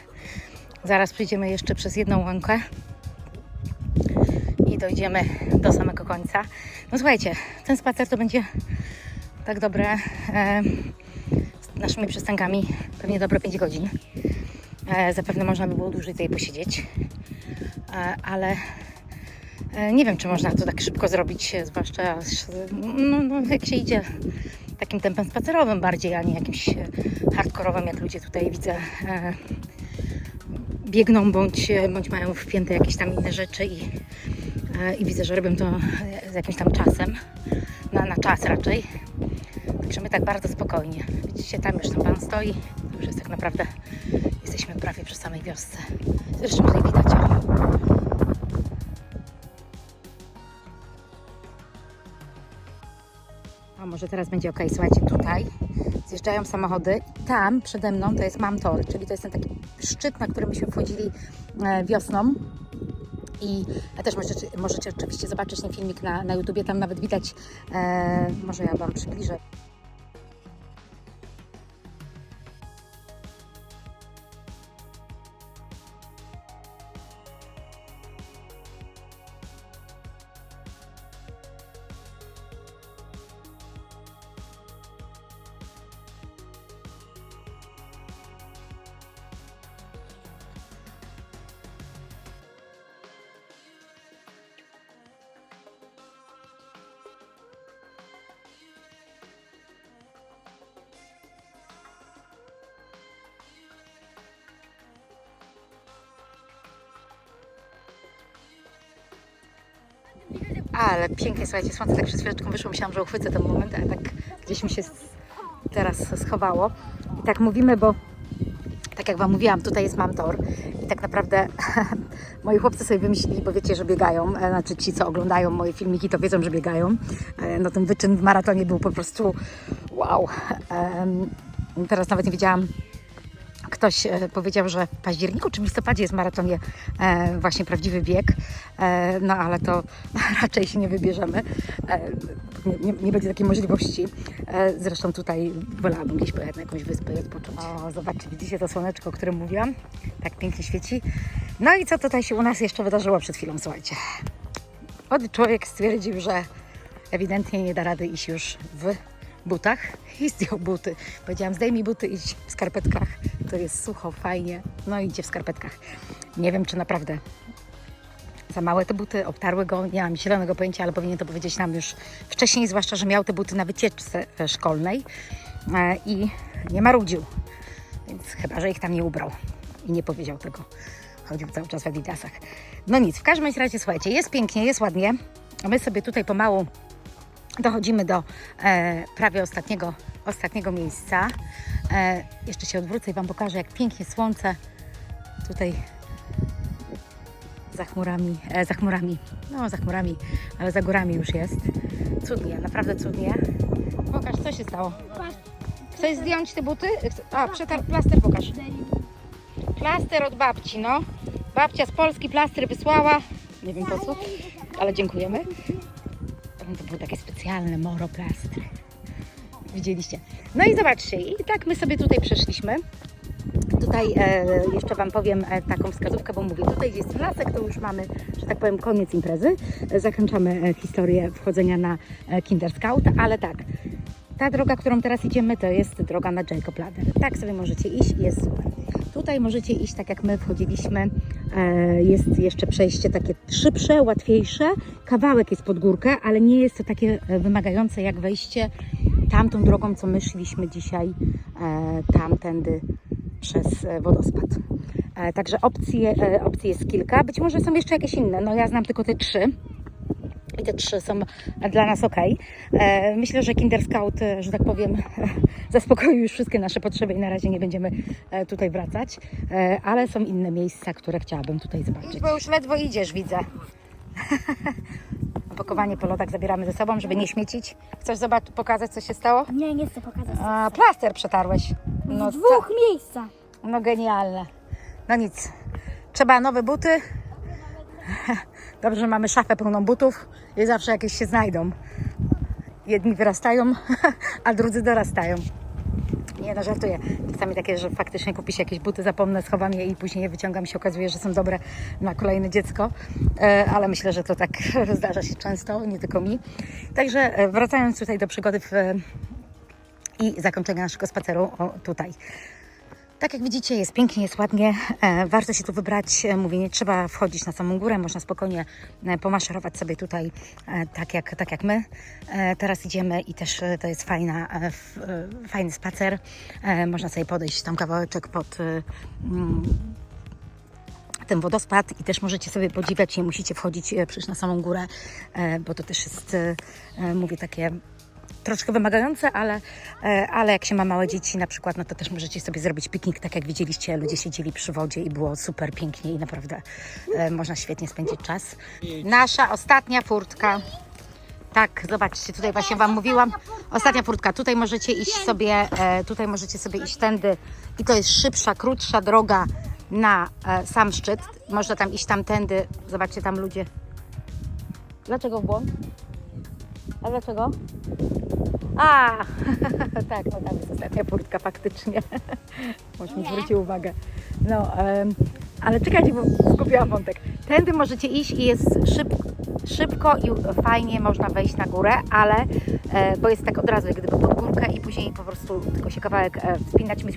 Zaraz przyjdziemy jeszcze przez jedną łąkę i dojdziemy do samego końca. No słuchajcie, ten spacer to będzie tak dobre z naszymi przystankami pewnie dobre 5 godzin. Zapewne można by było dłużej tutaj posiedzieć, ale nie wiem, czy można to tak szybko zrobić, zwłaszcza jak się idzie takim tempem spacerowym bardziej, a nie jakimś hardkorowym, jak ludzie tutaj widzę biegną, bądź mają wpięte jakieś tam inne rzeczy i widzę, że robią to z jakimś tam czasem, na czas raczej. Także my tak bardzo spokojnie. Widzicie, tam już ten Pan stoi, to już jest tak naprawdę, jesteśmy prawie przy samej wiosce. Zresztą tutaj widać, o, może teraz będzie ok. Słuchajcie, tutaj zjeżdżają samochody. Tam przede mną to jest Mam Tor, czyli to jest ten taki szczyt, na który myśmy wchodzili wiosną. I też możecie oczywiście zobaczyć ten filmik na YouTubie. Tam nawet widać, może ja Wam przybliżę. Ale pięknie, słuchajcie, słońce tak przed chwileczką wyszło, myślałam, że uchwycę ten moment, ale tak gdzieś mi się teraz schowało. I tak mówimy, bo tak jak Wam mówiłam, tutaj jest Mam Tor i tak naprawdę moi chłopcy sobie wymyślili, bo wiecie, że biegają, znaczy ci, co oglądają moje filmiki, to wiedzą, że biegają. No ten wyczyn w maratonie był po prostu wow. Teraz nawet nie wiedziałam, ktoś powiedział, że w październiku czy w listopadzie jest w maratonie właśnie prawdziwy bieg, no ale to raczej się nie wybierzemy. Nie będzie takiej możliwości. Zresztą tutaj wolałabym gdzieś pojechać na jakąś wyspę i odpocząć. O, zobaczcie, widzicie to słoneczko, o którym mówiłam? Tak pięknie świeci. No i co tutaj się u nas jeszcze wydarzyło przed chwilą, słuchajcie. Człowiek stwierdził, że ewidentnie nie da rady iść już w butach i zdjął buty. Powiedziałam, zdejmij buty, idź w skarpetkach. To jest sucho, fajnie. No idzie w skarpetkach. Nie wiem, czy naprawdę za małe te buty, obtarły go. Nie mam zielonego pojęcia, ale powinien to powiedzieć nam już wcześniej, zwłaszcza, że miał te buty na wycieczce szkolnej i nie marudził. Więc chyba, że ich tam nie ubrał i nie powiedział tego. Chodził cały czas w adidasach. No nic, w każdym razie, słuchajcie, jest pięknie, jest ładnie. A my sobie tutaj pomału dochodzimy do prawie ostatniego miejsca. Jeszcze się odwrócę i Wam pokażę, jak pięknie słońce tutaj za chmurami, ale za górami już jest. Cudnie, naprawdę cudnie. Pokaż, co się stało. Chcesz zdjąć te buty? A, przetarł plaster, pokaż. Plaster od babci, no. Babcia z Polski plaster wysłała. Nie wiem po co, ale dziękujemy. To był taki specjalny moroplastry. Widzieliście? No i zobaczcie, i tak my sobie tutaj przeszliśmy. Tutaj jeszcze Wam powiem taką wskazówkę, bo mówię, tutaj gdzie jest ten lasek, to już mamy, że tak powiem, koniec imprezy. Zakończamy historię wchodzenia na Kinder Scout, ale tak, ta droga, którą teraz idziemy, to jest droga na Jacob Ladder. Tak sobie możecie iść i jest super. Tutaj możecie iść tak jak my wchodziliśmy, jest jeszcze przejście takie szybsze, łatwiejsze, kawałek jest pod górkę, ale nie jest to takie wymagające jak wejście tamtą drogą, co my szliśmy dzisiaj tamtędy przez wodospad. Także opcji jest kilka, być może są jeszcze jakieś inne, no ja znam tylko te 3. I te 3 są dla nas ok. Myślę, że Kinder Scout, że tak powiem, zaspokoił już wszystkie nasze potrzeby i na razie nie będziemy tutaj wracać. Ale są inne miejsca, które chciałabym tutaj zobaczyć. Bo już ledwo idziesz, widzę. Opakowanie po lodach zabieramy ze sobą, żeby nie śmiecić. Chcesz pokazać, co się stało? Nie, nie chcę pokazać. Plaster przetarłeś. No, W 2 miejscach. No genialne. No nic. Trzeba nowe buty. Dobrze, że mamy szafę pełną butów i zawsze jakieś się znajdą. Jedni wyrastają, a drudzy dorastają. Nie no, żartuję. Czasami takie, że faktycznie kupi się jakieś buty, zapomnę, schowam je i później je wyciągam i się okazuje, że są dobre na kolejne dziecko. Ale myślę, że to tak zdarza się często, nie tylko mi. Także wracając tutaj do przygody i zakończenia naszego spaceru tutaj. Tak jak widzicie, jest pięknie, jest ładnie, warto się tu wybrać, mówię, nie trzeba wchodzić na samą górę, można spokojnie pomaszerować sobie tutaj tak jak my. Teraz idziemy i też to jest fajny spacer, można sobie podejść tam kawałeczek pod ten wodospad i też możecie sobie podziwiać, nie musicie wchodzić przecież na samą górę, bo to też jest, mówię, takie troszkę wymagające, ale jak się ma małe dzieci na przykład, no to też możecie sobie zrobić piknik, tak jak widzieliście, ludzie siedzieli przy wodzie i było super pięknie i naprawdę można świetnie spędzić czas. Nasza ostatnia furtka. Tak, zobaczcie, tutaj właśnie Wam mówiłam. Ostatnia furtka, tutaj możecie iść sobie iść tędy i to jest szybsza, krótsza droga na sam szczyt. Można tam iść tamtędy, zobaczcie tam ludzie. Dlaczego w błąd? A dlaczego? Tak, no tam jest ostatnia furtka faktycznie. Może mi zwrócił uwagę. No, ale czekajcie, bo zgubiłam wątek. Tędy możecie iść i jest szybko i fajnie można wejść na górę, ale bo jest tak od razu jak gdyby pod górkę i później po prostu tylko się kawałek wspinać. My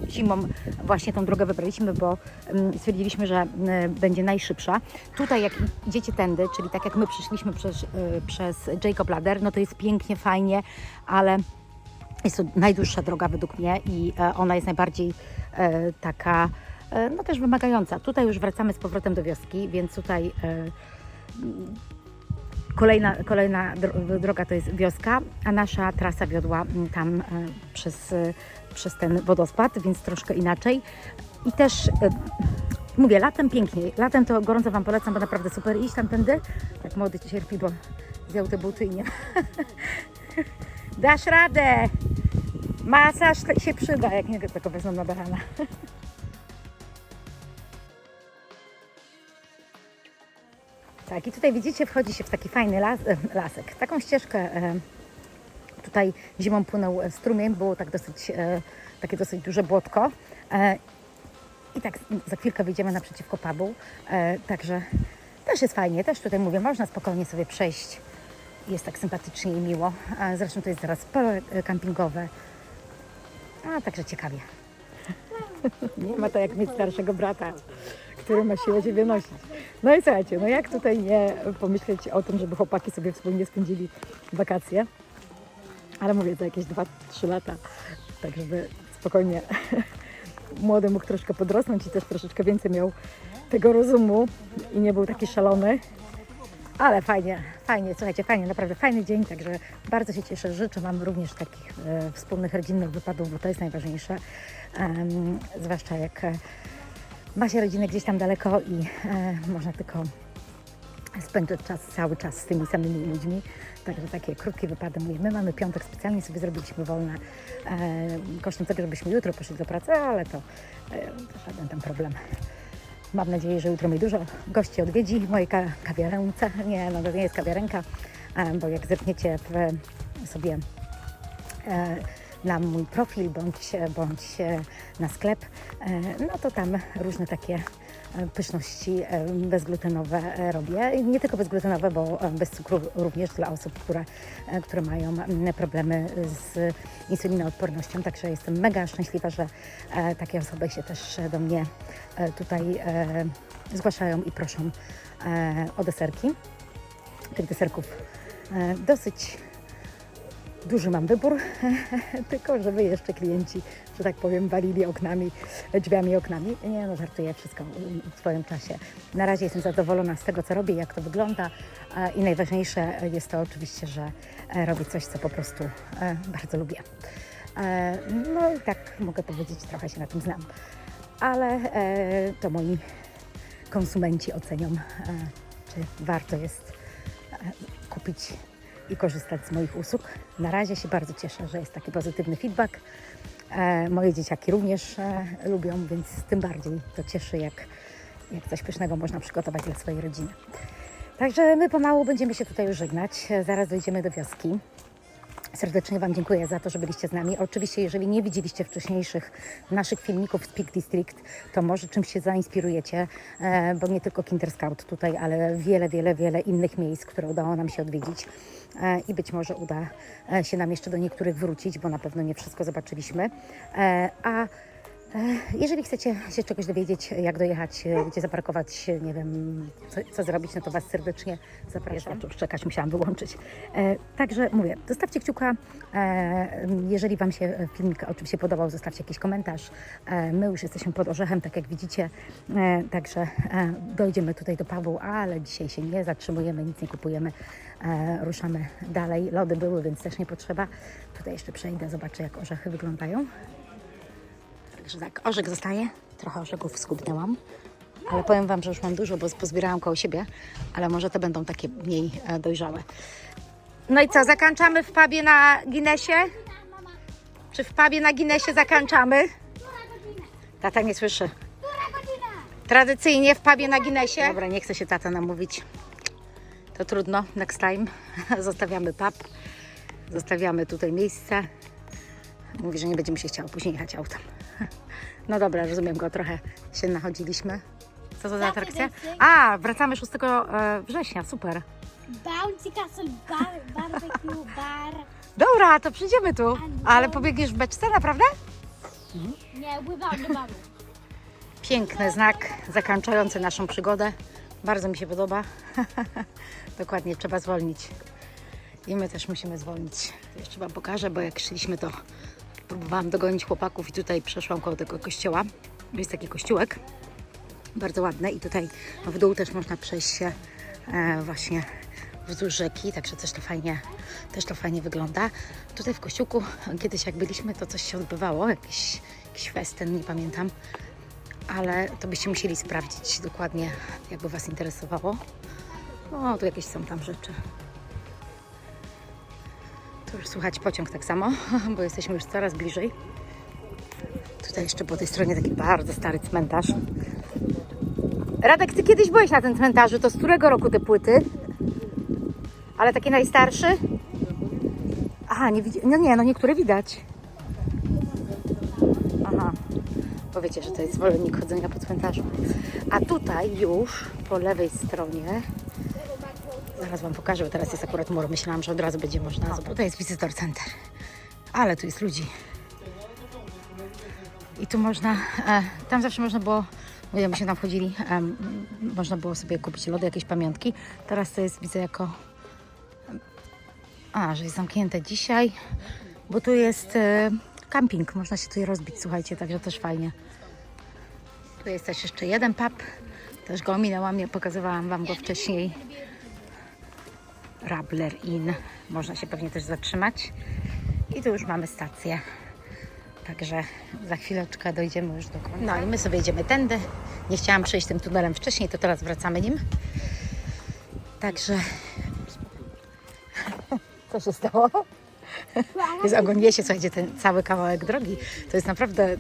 zimą właśnie tą drogę wybraliśmy, bo stwierdziliśmy, że będzie najszybsza. Tutaj jak idziecie tędy, czyli tak jak my przyszliśmy przez Jacob Ladder, no to jest pięknie, fajnie, ale jest to najdłuższa droga według mnie i ona jest najbardziej taka no też wymagająca. Tutaj już wracamy z powrotem do wioski, więc tutaj kolejna droga to jest wioska, a nasza trasa wiodła tam przez ten wodospad, więc troszkę inaczej. I też mówię, latem piękniej. Latem to gorąco Wam polecam, bo naprawdę super iść tamtędy. Tak młody cierpi, bo wziął te buty i nie. Dasz radę! Masaż się przyda, jak nie tylko wezmą na barana. Tak, i tutaj widzicie, wchodzi się w taki fajny lasek. Taką ścieżkę tutaj zimą płynął strumień, było tak takie dosyć duże błotko. I tak za chwilkę wyjdziemy naprzeciwko pubu. Także też jest fajnie, też tutaj mówię, można spokojnie sobie przejść. Jest tak sympatycznie i miło. Zresztą to jest zaraz pole kampingowe. Także ciekawie. Nie ma to jak mieć starszego brata, który ma siłę Ciebie nosić. No i słuchajcie, no jak tutaj nie pomyśleć o tym, żeby chłopaki sobie wspólnie spędzili wakacje. Ale mówię, za jakieś 2-3 lata, tak żeby spokojnie młody mógł troszkę podrosnąć i też troszeczkę więcej miał tego rozumu i nie był taki szalony. Ale fajnie, słuchajcie, fajnie, naprawdę fajny dzień, także bardzo się cieszę. Życzę Wam również takich wspólnych, rodzinnych wypadów, bo to jest najważniejsze. Zwłaszcza jak ma się rodzinę gdzieś tam daleko i można tylko spędzić cały czas z tymi samymi ludźmi. Także takie krótkie wypady. My mamy piątek, specjalnie sobie zrobiliśmy wolne kosztem tego, żebyśmy jutro poszli do pracy, ale to żaden tam problem. mam nadzieję, że jutro mnie dużo gości odwiedzi w mojej kawiarence. Nie, no to nie jest kawiarenka, bo jak zerkniecie sobie na mój profil bądź na sklep, no to tam różne takie pyszności bezglutenowe robię. Nie tylko bezglutenowe, bo bez cukru również dla osób, które mają problemy z insulinoodpornością. Także jestem mega szczęśliwa, że takie osoby się też do mnie tutaj zgłaszają i proszą o deserki. Tych deserków dosyć duży mam wybór, tylko żeby jeszcze klienci, że tak powiem, walili drzwiami i oknami. Nie, no żartuję, wszystko w swoim czasie. Na razie jestem zadowolona z tego, co robię, jak to wygląda i najważniejsze jest to oczywiście, że robię coś, co po prostu bardzo lubię. No i tak mogę powiedzieć, trochę się na tym znam, ale to moi konsumenci ocenią, czy warto jest kupić i korzystać z moich usług. Na razie się bardzo cieszę, że jest taki pozytywny feedback. Moje dzieciaki również lubią, więc tym bardziej to cieszy, jak coś pysznego można przygotować dla swojej rodziny. Także my pomału będziemy się tutaj już żegnać. Zaraz dojdziemy do wioski. Serdecznie Wam dziękuję za to, że byliście z nami. Oczywiście, jeżeli nie widzieliście wcześniejszych naszych filmików z Peak District, to może czymś się zainspirujecie, bo nie tylko Kinder Scout tutaj, ale wiele innych miejsc, które udało nam się odwiedzić i być może uda się nam jeszcze do niektórych wrócić, bo na pewno nie wszystko zobaczyliśmy. A jeżeli chcecie się czegoś dowiedzieć, jak dojechać, gdzie zaparkować, nie wiem, co zrobić, no to Was serdecznie zapraszam. Już czekać, musiałam wyłączyć. Także mówię, zostawcie kciuka. Jeżeli Wam się filmik oczywiście podobał, zostawcie jakiś komentarz. My już jesteśmy pod orzechem, tak jak widzicie. Także dojdziemy tutaj do pubu, ale dzisiaj się nie zatrzymujemy, nic nie kupujemy. Ruszamy dalej. Lody były, więc też nie potrzeba. Tutaj jeszcze przejdę, zobaczę, jak orzechy wyglądają. Także tak, orzech zostaje. Trochę orzechów skubnęłam, ale powiem Wam, że już mam dużo, bo pozbierałam koło siebie, ale może te będą takie mniej dojrzałe. No i co, zakończamy w pubie na Guinnessie? Czy w pubie na Guinnessie zakończamy? Tata nie słyszy. Tradycyjnie w pubie na Guinnessie. Dobra, nie chce się tata namówić. To trudno, next time. Zostawiamy pub, zostawiamy tutaj miejsce. Mówi, że nie będzie mi się chciało później jechać autem. No dobra, rozumiem go, trochę się nachodziliśmy. Co to za atrakcja? A, wracamy 6 września, super. Bouncy Castle bar, barbecue bar. Dobra, to przyjdziemy tu. Ale pobiegniesz w beczce, naprawdę? Nie, pływamy do baru. Piękny znak zakończający naszą przygodę. Bardzo mi się podoba. Dokładnie, trzeba zwolnić. I my też musimy zwolnić. To jeszcze Wam pokażę, bo jak szliśmy, to próbowałam dogonić chłopaków i tutaj przeszłam koło tego kościoła. Jest taki kościółek, bardzo ładny i tutaj w dół też można przejść się właśnie wzdłuż rzeki, także też to fajnie wygląda. Tutaj w kościółku kiedyś jak byliśmy, to coś się odbywało, jakiś festyn, nie pamiętam, ale to byście musieli sprawdzić dokładnie, jakby Was interesowało. O, tu jakieś są tam rzeczy. Tu już słychać pociąg tak samo, bo jesteśmy już coraz bliżej. Tutaj jeszcze po tej stronie taki bardzo stary cmentarz. Radek, Ty kiedyś byłeś na tym cmentarzu, to z którego roku te płyty? Ale taki najstarszy? Aha, nie widzi... No nie, no niektóre widać. Aha, bo wiecie, że to jest zwolennik chodzenia po cmentarzu. A tutaj już po lewej stronie, zaraz Wam pokażę, bo teraz jest akurat mur. Myślałam, że od razu będzie można zobaczyć. Tutaj jest Visitor Center, ale tu jest ludzi. I tu można, tam zawsze można było, jak myśmy tam wchodzili, można było sobie kupić lody, jakieś pamiątki. Teraz to jest, widzę, jako... że jest zamknięte dzisiaj, bo tu jest camping, można się tutaj rozbić, słuchajcie, także też fajnie. Tu jest też jeszcze jeden pub, też go ominęłam, pokazywałam Wam go wcześniej. Rabler Inn, można się pewnie też zatrzymać. I tu już mamy stację, także za chwileczkę dojdziemy już do końca. No i my sobie idziemy tędy, nie chciałam przejść tym tunelem wcześniej, to teraz wracamy nim. Także... Co się stało? Jest ogon wiesie, słuchajcie, ten cały kawałek drogi. To jest naprawdę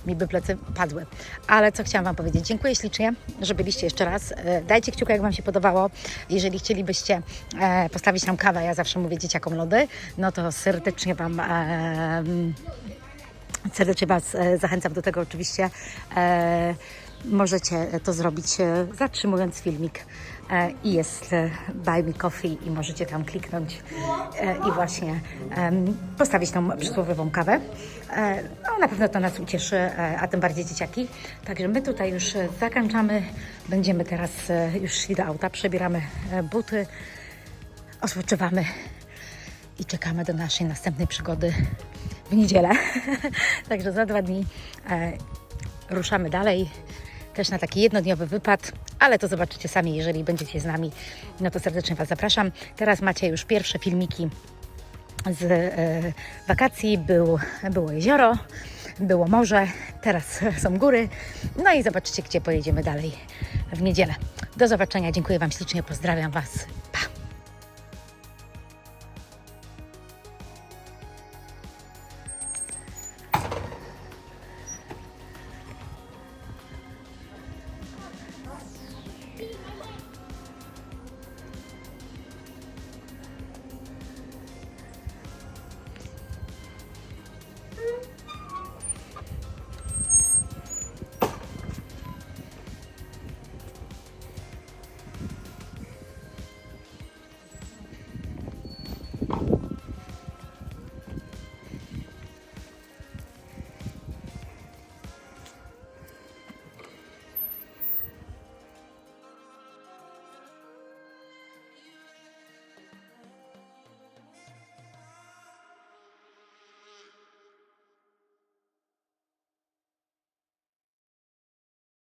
mi by plecy padły. Ale co chciałam Wam powiedzieć? Dziękuję ślicznie, że byliście jeszcze raz. Dajcie kciuka, jak Wam się podobało. Jeżeli chcielibyście postawić nam kawę, ja zawsze mówię dzieciakom lody, no to serdecznie Was zachęcam do tego oczywiście. Możecie to zrobić zatrzymując filmik i jest Buy Me Coffee i możecie tam kliknąć i właśnie postawić tą przysłowiową kawę. No, na pewno to nas ucieszy, a tym bardziej dzieciaki. Także my tutaj już zakończamy. Będziemy teraz już szli do auta, przebieramy buty, odpoczywamy i czekamy do naszej następnej przygody w niedzielę. Także za 2 dni ruszamy dalej. Też na taki jednodniowy wypad, ale to zobaczycie sami, jeżeli będziecie z nami, no to serdecznie Was zapraszam. Teraz macie już pierwsze filmiki z wakacji. Było jezioro, było morze, teraz są góry. No i zobaczycie, gdzie pojedziemy dalej w niedzielę. Do zobaczenia, dziękuję Wam ślicznie, pozdrawiam Was.